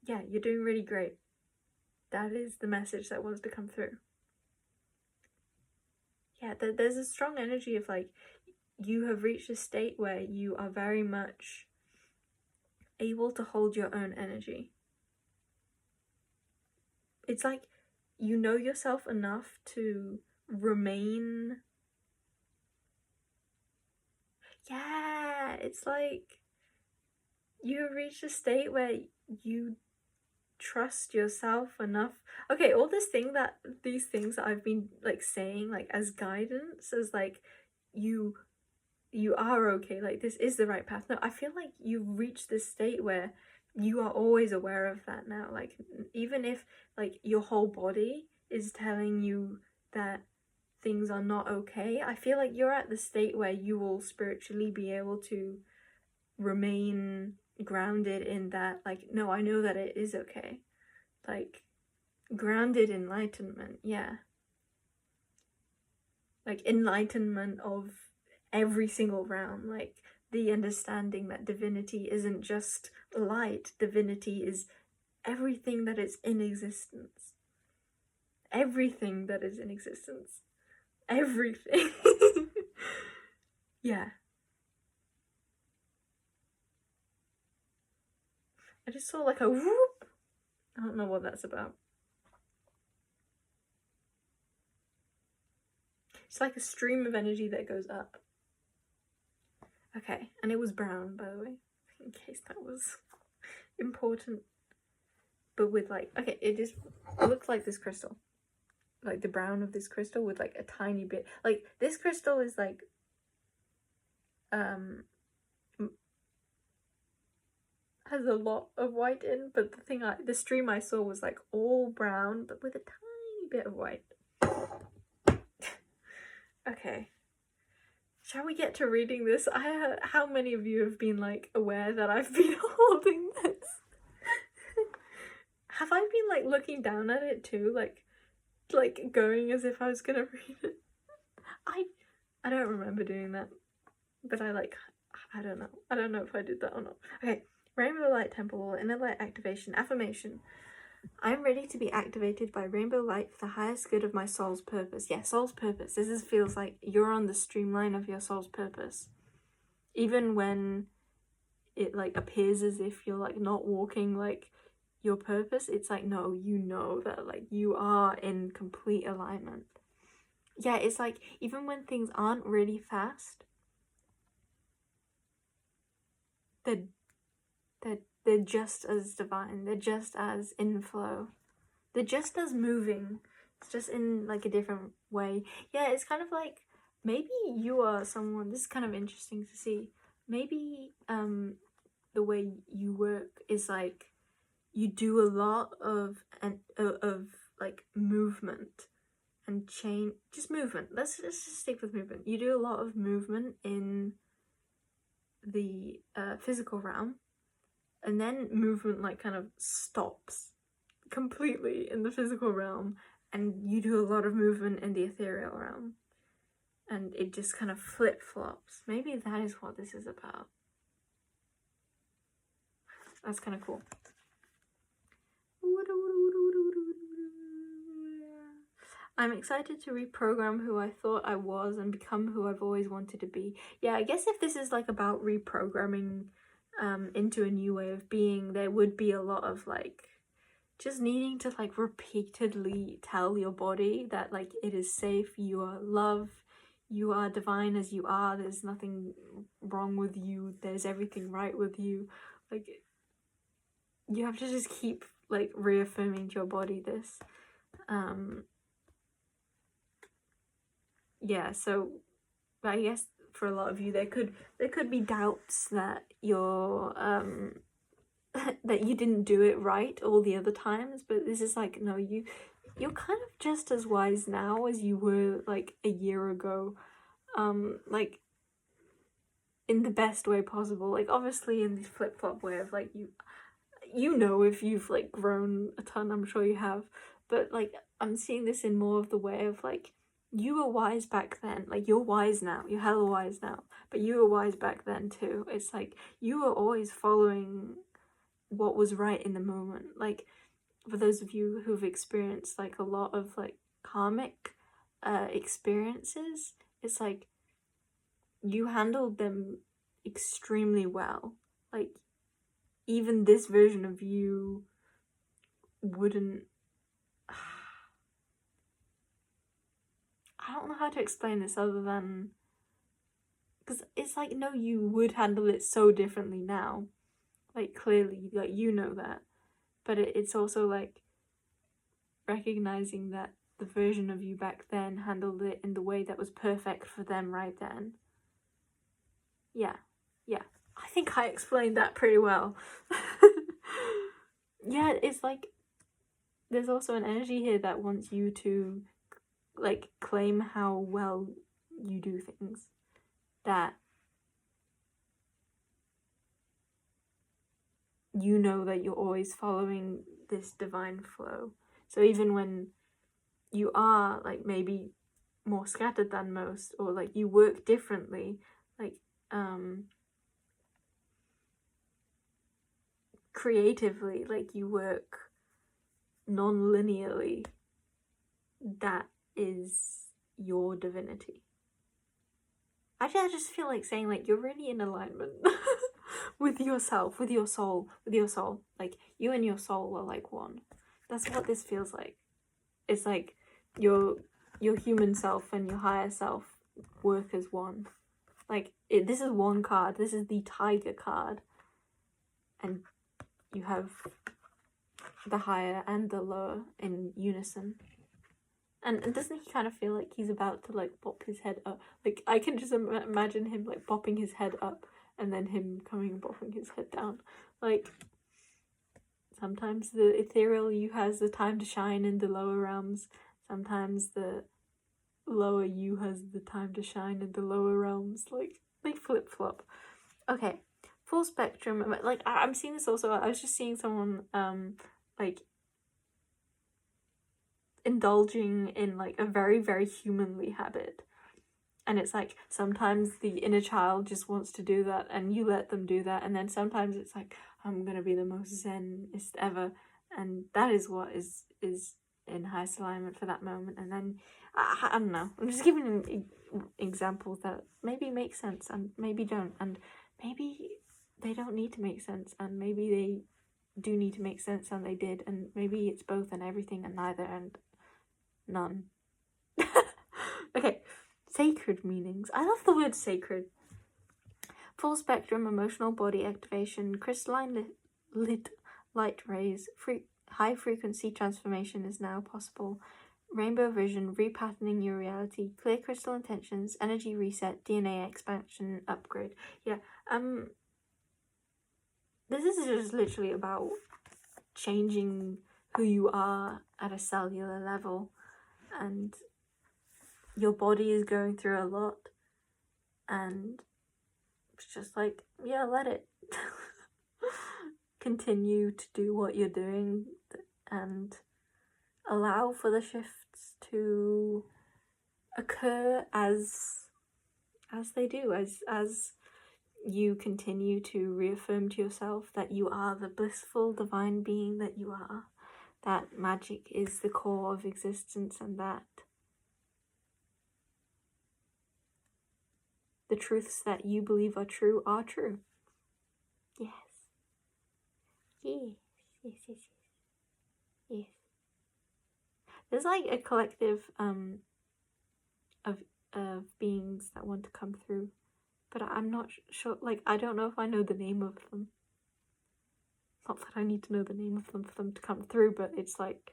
Yeah, you're doing really great. That is the message that wants to come through. Yeah, there's a strong energy of like you have reached a state where you are very much able to hold your own energy. It's like you know yourself enough to remain. Yeah, it's like you have reached a state where you trust yourself enough. Okay, all these things that I've been like saying like as guidance, as like you are okay, like this is the right path. No, I feel like you've reached this state where you are always aware of that now. Like even if like your whole body is telling you that things are not okay, I feel like you're at the state where you will spiritually be able to remain grounded in that, like, no, I know that it is okay. Like grounded enlightenment. Yeah, like enlightenment of every single realm, like the understanding that divinity isn't just light, divinity is everything that is in existence. Everything that is in existence. Everything. Yeah. I just saw like a whoop. I don't know what that's about. It's like a stream of energy that goes up. Okay, and it was brown, by the way, in case that was important. But with like, okay, it looks like this crystal. Like the brown of this crystal with like a tiny bit, like this crystal is like has a lot of white in, but the stream I saw was like all brown but with a tiny bit of white. Okay, shall we get to reading this? How many of you have been like aware that I've been holding this? Have I been like looking down at it too, like going as if I was gonna read it? I don't remember doing that, but I don't know if I did that or not. Okay, Rainbow Light Temple, Inner Light Activation, Affirmation. I am ready to be activated by rainbow light for the highest good of my soul's purpose. Yeah, soul's purpose. This feels like you're on the streamline of your soul's purpose. Even when it like appears as if you're like not walking like your purpose, it's like, no, you know that like you are in complete alignment. Yeah, it's like even when things aren't really fast, they're just as divine, they're just as in flow, they're just as moving. It's just in like a different way. Yeah, it's kind of like maybe you are someone, this is kind of interesting to see, maybe the way you work is like you do a lot of like movement and change, just movement. Let's just stick with movement. You do a lot of movement in the physical realm, and then movement like kind of stops completely in the physical realm, and you do a lot of movement in the ethereal realm, and it just kind of flip-flops. Maybe that is what this is about. That's kind of cool. I'm excited to reprogram who I thought I was and become who I've always wanted to be. Yeah, I guess if this is like about reprogramming into a new way of being, there would be a lot of like just needing to like repeatedly tell your body that like it is safe, you are love, you are divine as you are, there's nothing wrong with you, there's everything right with you. Like you have to just keep like reaffirming to your body this. Yeah, so I guess for a lot of you there could be doubts that you're that you didn't do it right all the other times, but this is like, no, you're kind of just as wise now as you were like a year ago, like in the best way possible. Like obviously in this flip-flop way of like you know if you've like grown a ton, I'm sure you have, but like I'm seeing this in more of the way of like you were wise back then, like you're wise now, you're hella wise now, but you were wise back then too. It's like you were always following what was right in the moment. Like for those of you who've experienced like a lot of like karmic experiences, it's like you handled them extremely well. Like even this version of you wouldn't, I don't know how to explain this other than, because it's like, no, you would handle it so differently now, like clearly, like you know that, but it's also like recognizing that the version of you back then handled it in the way that was perfect for them right then. Yeah, I think I explained that pretty well. Yeah, it's like there's also an energy here that wants you to like claim how well you do things, that you know that you're always following this divine flow. So even when you are like maybe more scattered than most, or like you work differently, like creatively, like you work non-linearly, that is your divinity. Actually, I just feel like saying like you're really in alignment with yourself, with your soul. Like you and your soul are like one. That's what this feels like. It's like your human self and your higher self work as one. Like, this is one card. This is the tiger card. And you have the higher and the lower in unison. And doesn't he kind of feel like he's about to, like, bop his head up? Like, I can just imagine him, like, bopping his head up and then him coming and bopping his head down. Like, sometimes the ethereal you has the time to shine in the lower realms. Sometimes the lower you has the time to shine in the lower realms. Like, they flip-flop. Okay, full spectrum. Like, I'm seeing this also. I was just seeing someone, like, indulging in, like, a very, very humanly habit. And it's like, sometimes the inner child just wants to do that and you let them do that. And then sometimes it's like, I'm gonna be the most zenist ever. And that is what is in highest alignment for that moment. And then, I don't know. I'm just giving examples that maybe make sense and maybe don't. And maybe they don't need to make sense. And maybe they do need to make sense and they did. And maybe it's both and everything and neither and none. Okay, sacred meanings. I love the word sacred. Full spectrum emotional body activation, crystalline lit light rays, high frequency transformation is now possible. Rainbow vision, repatterning your reality, clear crystal intentions, energy reset, DNA expansion, upgrade. Yeah, this is just literally about changing who you are at a cellular level. And your body is going through a lot, and it's just like, yeah, let it. Continue to do what you're doing and allow for the shifts to occur as they do, as you continue to reaffirm to yourself that you are the blissful divine being that you are, that magic is the core of existence, and that the truths that you believe are true are true. Yes. Yes. Yes, yes, yes. Yes. There's like a collective of beings that want to come through, but I'm not sure, like, I don't know if I know the name of them. Not that I need to know the name of them for them to come through, but it's like,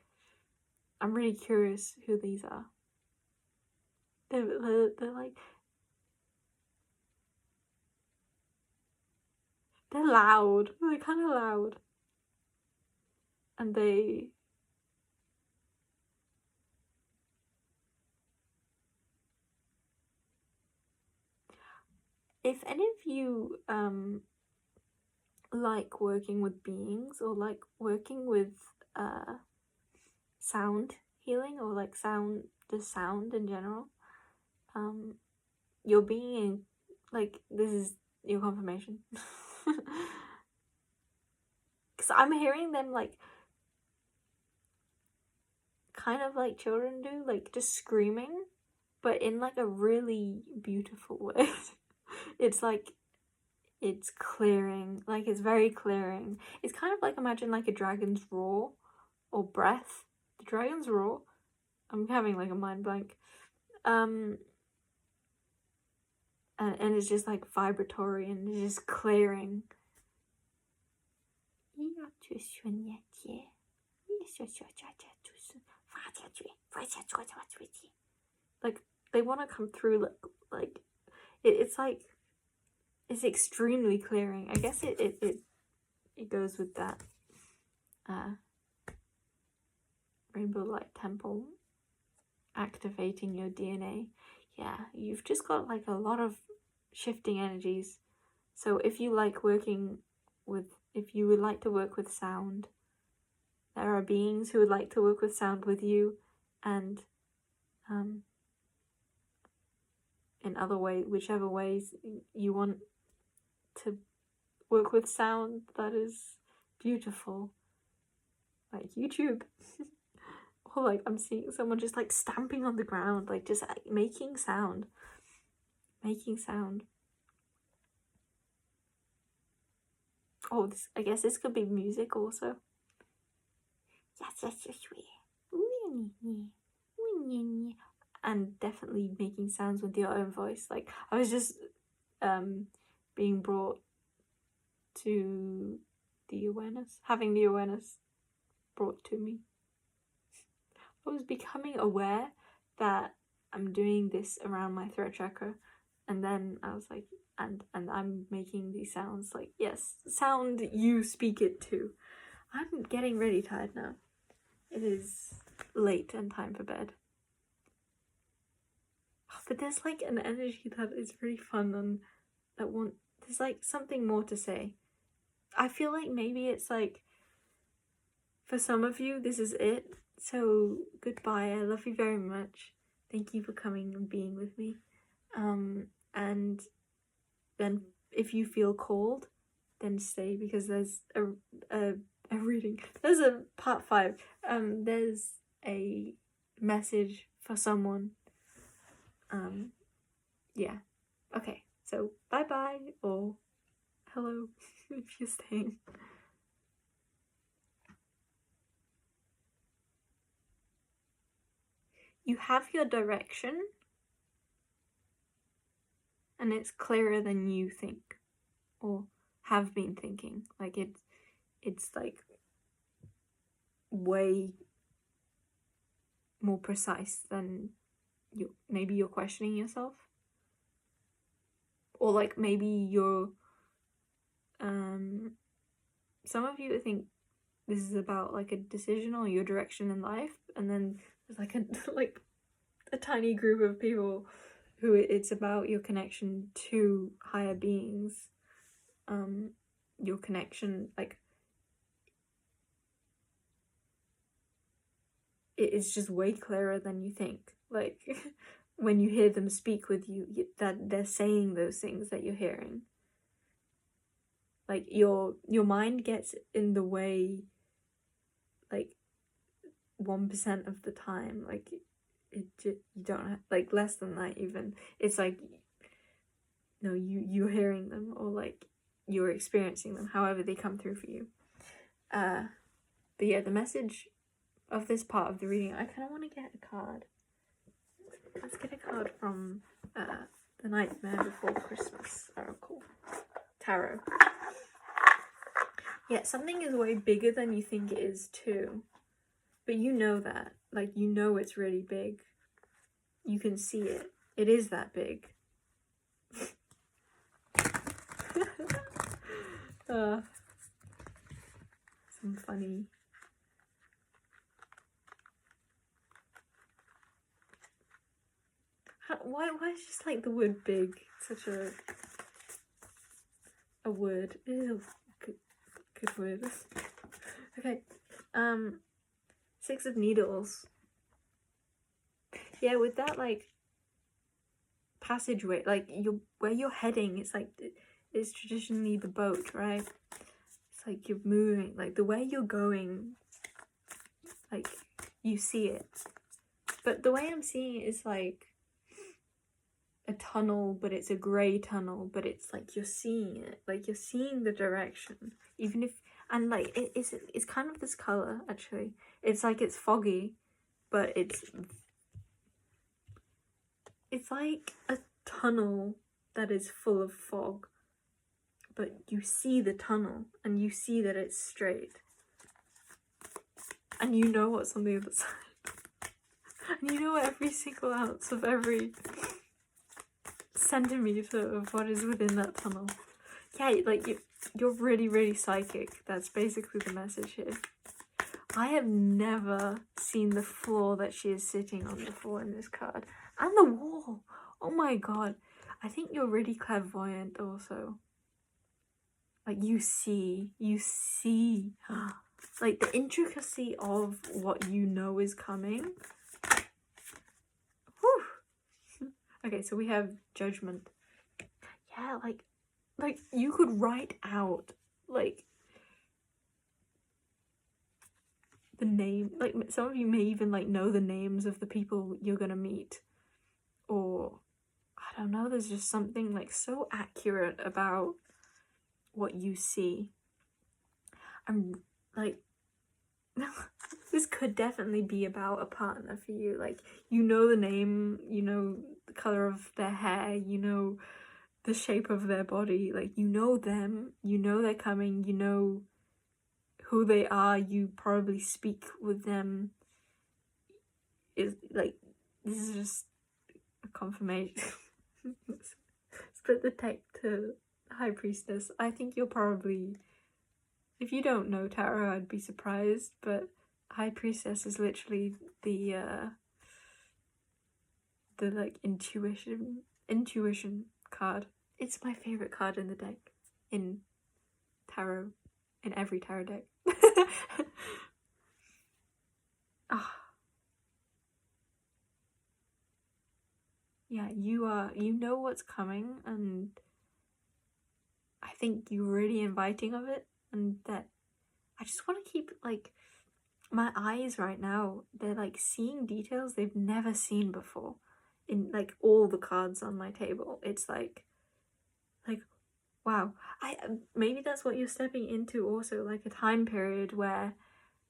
I'm really curious who these are. They're like, they're loud. They're kind of loud. And they... If any of you like working with beings, or like working with sound healing, or like sound in general, you're being, like, this is your confirmation. Because I'm hearing them, like, kind of like children do, like, just screaming, but in, like, a really beautiful way. It's like, it's clearing, like, it's very clearing. It's kind of like, imagine like a dragon's roar or breath. The dragon's roar. I'm having like a mind blank. And it's just like vibratory and it's just clearing. Like, they want to come through, like it's like, it's extremely clearing. I guess it goes with that rainbow light temple activating your DNA. Yeah, you've just got like a lot of shifting energies. So if you like working with, if you would like to work with sound, there are beings who would like to work with sound with you, and in other ways, whichever ways you want to work with sound that is beautiful, like YouTube. Or like, I'm seeing someone just like stamping on the ground, like just like, making sound. Oh, I guess this could be music also. And definitely making sounds with your own voice. Like, I was just being brought to the awareness, having the awareness brought to me. I was becoming aware that I'm doing this around my throat chakra, and then I was like, and I'm making these sounds like, yes, sound you speak it to. I'm getting really tired now. It is late and time for bed. But there's like an energy that is really fun and that there's like something more to say. I feel like maybe it's like, for some of you, this is it. So goodbye. I love you very much. Thank you for coming and being with me. And then if you feel called, then stay, because there's a reading. There's a part 5. There's a message for someone. Yeah. Okay. So bye bye or hello if you're staying. You have your direction, and it's clearer than you think or have been thinking. Like it's like way more precise than maybe you're questioning yourself, or like maybe you're some of you think this is about like a decision or your direction in life, and then there's like a tiny group of people who it's about your connection to higher beings, your connection, like it is just way clearer than you think. Like when you hear them speak with you, that they're saying those things that you're hearing. Like your mind gets in the way like 1% of the time. Like you don't have, like less than that even. It's like, no, you're hearing them, or like you're experiencing them, however they come through for you. But yeah, the message of this part of the reading, I kind of want to get a card. Let's get a card from The Nightmare Before Christmas Oracle Tarot. Yeah, something is way bigger than you think it is too. But you know that. Like, you know it's really big. You can see it. It is that big. Some funny... Why is just like the word big such a word? Ew. Good word. Okay. 6 of Needles. Yeah, with that like passageway, like where you're heading, it's like it's traditionally the boat, right? It's like you're moving, like the way you're going, like you see it. But the way I'm seeing it is like a tunnel, but it's a grey tunnel, but it's like you're seeing it, like you're seeing the direction, even if, and like it's kind of this color actually. It's like it's foggy, but it's like a tunnel that is full of fog, but you see the tunnel and you see that it's straight, and you know what's on the other side, and you know every single ounce of every centimeter of what is within that tunnel. Yeah, like you're really, really psychic. That's basically the message here. I have never seen the floor that she is sitting on before in this card. And the wall. Oh my god. I think you're really clairvoyant also. Like you see. Like the intricacy of what you know is coming. Whew. Okay, so we have Judgment. Yeah, like you could write out like the name, like some of you may even like know the names of the people you're gonna meet, or I don't know, there's just something like so accurate about what you see. I'm like this could definitely be about a partner for you. Like you know the name, you know the color of their hair, you know the shape of their body. Like, you know them, you know they're coming, you know who they are, you probably speak with them. Is like, this is just a confirmation. Split the deck to High Priestess. I think you're probably, if you don't know tarot, I'd be surprised, but High Priestess is literally the like intuition card. It's my favorite card in the deck, in tarot, in every tarot deck. Ah. Yeah, you know what's coming, and I think you're really inviting of it, and that I just want to keep, like, my eyes right now, they're like seeing details they've never seen before in like all the cards on my table. It's like wow. Maybe that's what you're stepping into also, like a time period where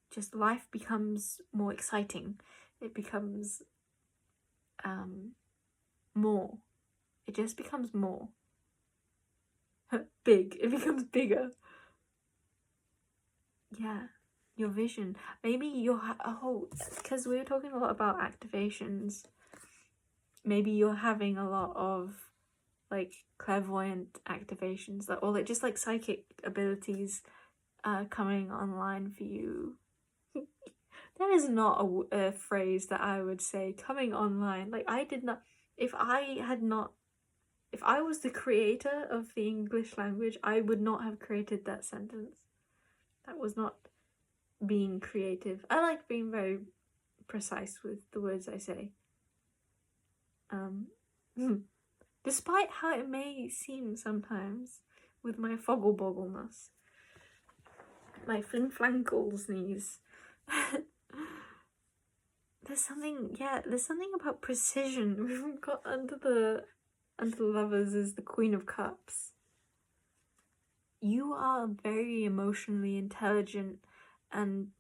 just life becomes more exciting. It becomes more. It just becomes more big. It becomes bigger. Yeah, your vision. Maybe you're because we were talking a lot about activations. Maybe you're having a lot of like clairvoyant activations, or like just like psychic abilities coming online for you. That is not a phrase that I would say, coming online. Like, I did not, if I was the creator of the English language, I would not have created that sentence. That was not being creative. I like being very precise with the words I say. Despite how it may seem sometimes with my foggle-boggleness. My flim-flankles knees. There's something about precision. We've got under the Lovers is the Queen of Cups. You are very emotionally intelligent, and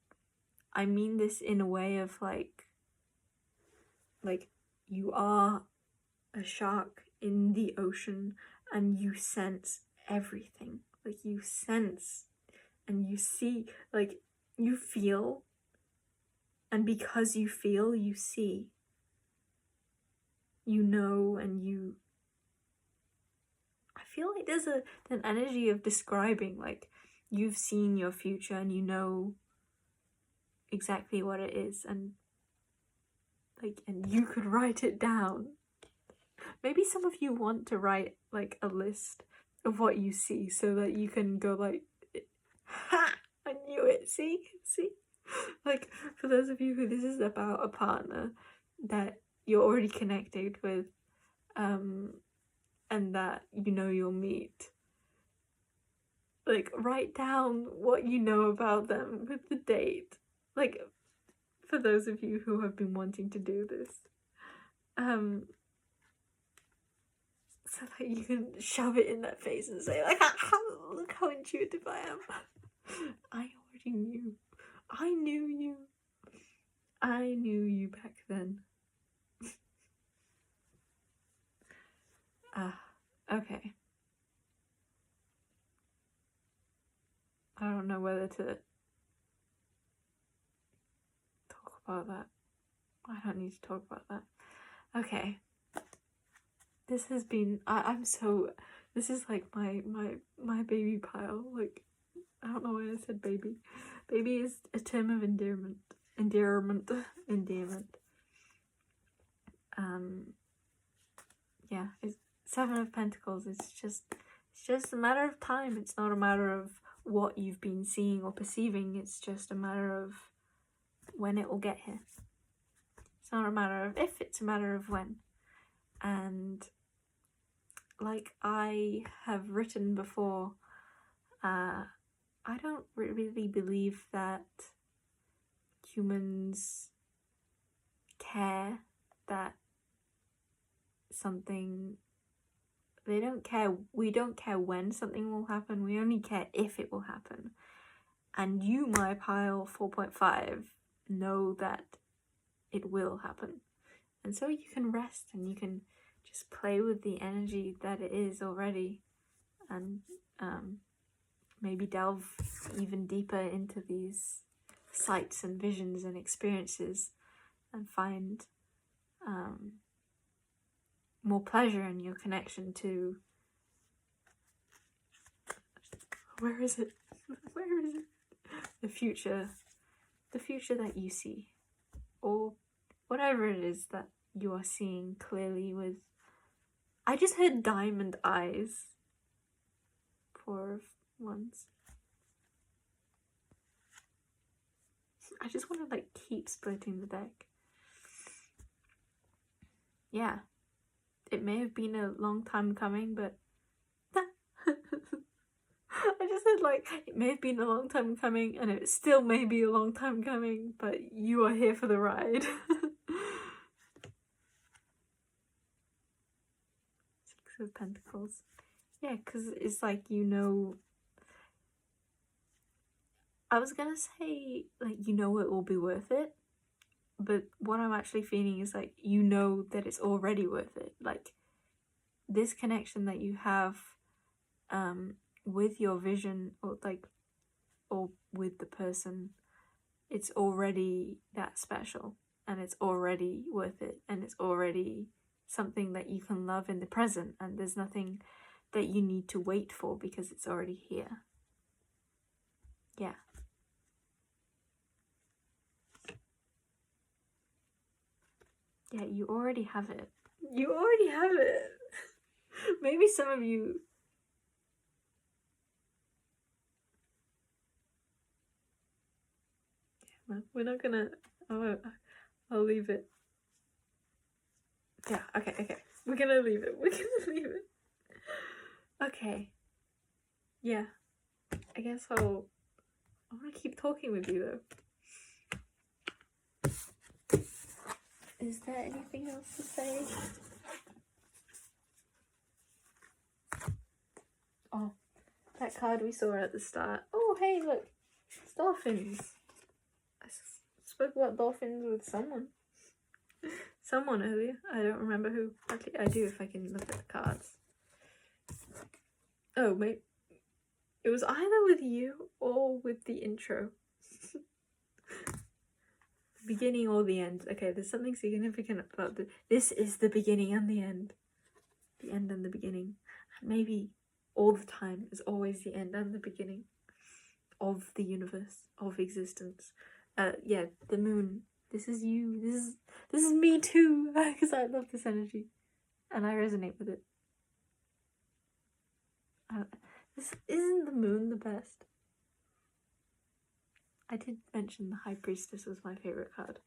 I mean this in a way of like you are a shark in the ocean, and you sense everything. Like, you sense and you see, like, you feel, and because you feel, you see. You know, and you... I feel like there's an energy of describing, like, you've seen your future and you know exactly what it is, and like, and you could write it down. Maybe some of you want to write like a list of what you see so that you can go like, ha! I knew it. See? Like, for those of you who this is about a partner that you're already connected with, and that you know you'll meet, like, write down what you know about them with the date. Like, for those of you who have been wanting to do this, so that you can shove it in their face and say like, look how intuitive I am. I already knew. I knew you. I knew you back then. Okay. I don't know whether to talk about that. I don't need to talk about that. Okay. This has been, this is like my baby pile. Like, I don't know why I said baby. Baby is a term of endearment. Yeah, it's 7 of Pentacles. It's just a matter of time. It's not a matter of what you've been seeing or perceiving. It's just a matter of when it will get here. It's not a matter of if, it's a matter of when. And like I have written before, I don't really believe that humans care that something... we don't care when something will happen, we only care if it will happen. And you, my pile 4.5, know that it will happen. And so you can rest and you can just play with the energy that it is already, and maybe delve even deeper into these sights and visions and experiences, and find more pleasure in your connection to, where is it? Where is it? The future that you see, or whatever it is that you are seeing clearly with. I just heard diamond eyes for once. I just want to like keep splitting the deck. Yeah, it may have been a long time coming, but I just said like, it may have been a long time coming, and it still may be a long time coming, but you are here for the ride. Six of Pentacles. Yeah, because it's like, you know, I was gonna say, like, you know it will be worth it, but what I'm actually feeling is like, you know that it's already worth it. Like, this connection that you have with your vision, or like, or with the person, it's already that special, and it's already worth it, and it's already something that you can love in the present, and there's nothing that you need to wait for because it's already here. Yeah. Yeah, you already have it. You already have it. Maybe some of you... No, we're not gonna... I'll leave it. Yeah, okay. We're gonna leave it. Okay. Yeah. I guess I want to keep talking with you though. Is there anything else to say? Oh, that card we saw at the start. Oh, hey, look. It's dolphins. I spoke about dolphins with someone. Someone earlier. I don't remember who. Actually, I do if I can look at the cards. Oh, wait. It was either with you or with the intro. The beginning or the end. Okay, there's something significant about this is the beginning and the end. The end and the beginning. And maybe all the time is always the end and the beginning of the universe, of existence. Yeah, the moon. This is you. This is me too, because I love this energy, and I resonate with it. This isn't the moon the best. I did mention the High Priestess was my favorite card.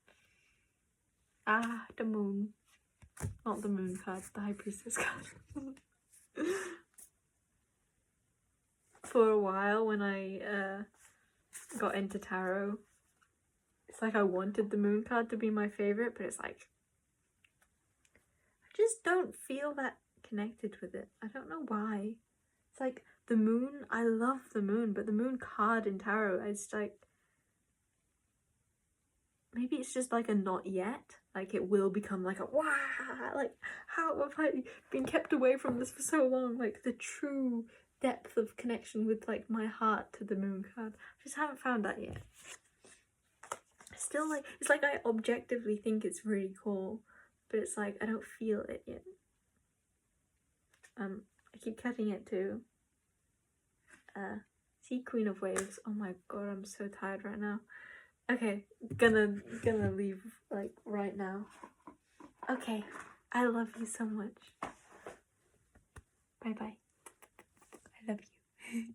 Ah, the moon. Not the moon card, the High Priestess card. For a while, when I got into tarot, it's like I wanted the moon card to be my favorite, but it's like, I just don't feel that connected with it. I don't know why. It's like, the moon, I love the moon, but the moon card in tarot, it's like, maybe it's just like a not yet. Like, it will become like a wow. Like, how have I been kept away from this for so long? Like, the true depth of connection with like my heart to the moon card. I just haven't found that yet. Still, like, it's like I objectively think it's really cool, but it's like I don't feel it yet. I keep cutting it too. See, Queen of Waves. Oh my god, I'm so tired right now. Okay, gonna leave like right now. Okay, I love you so much. Bye bye. I love you.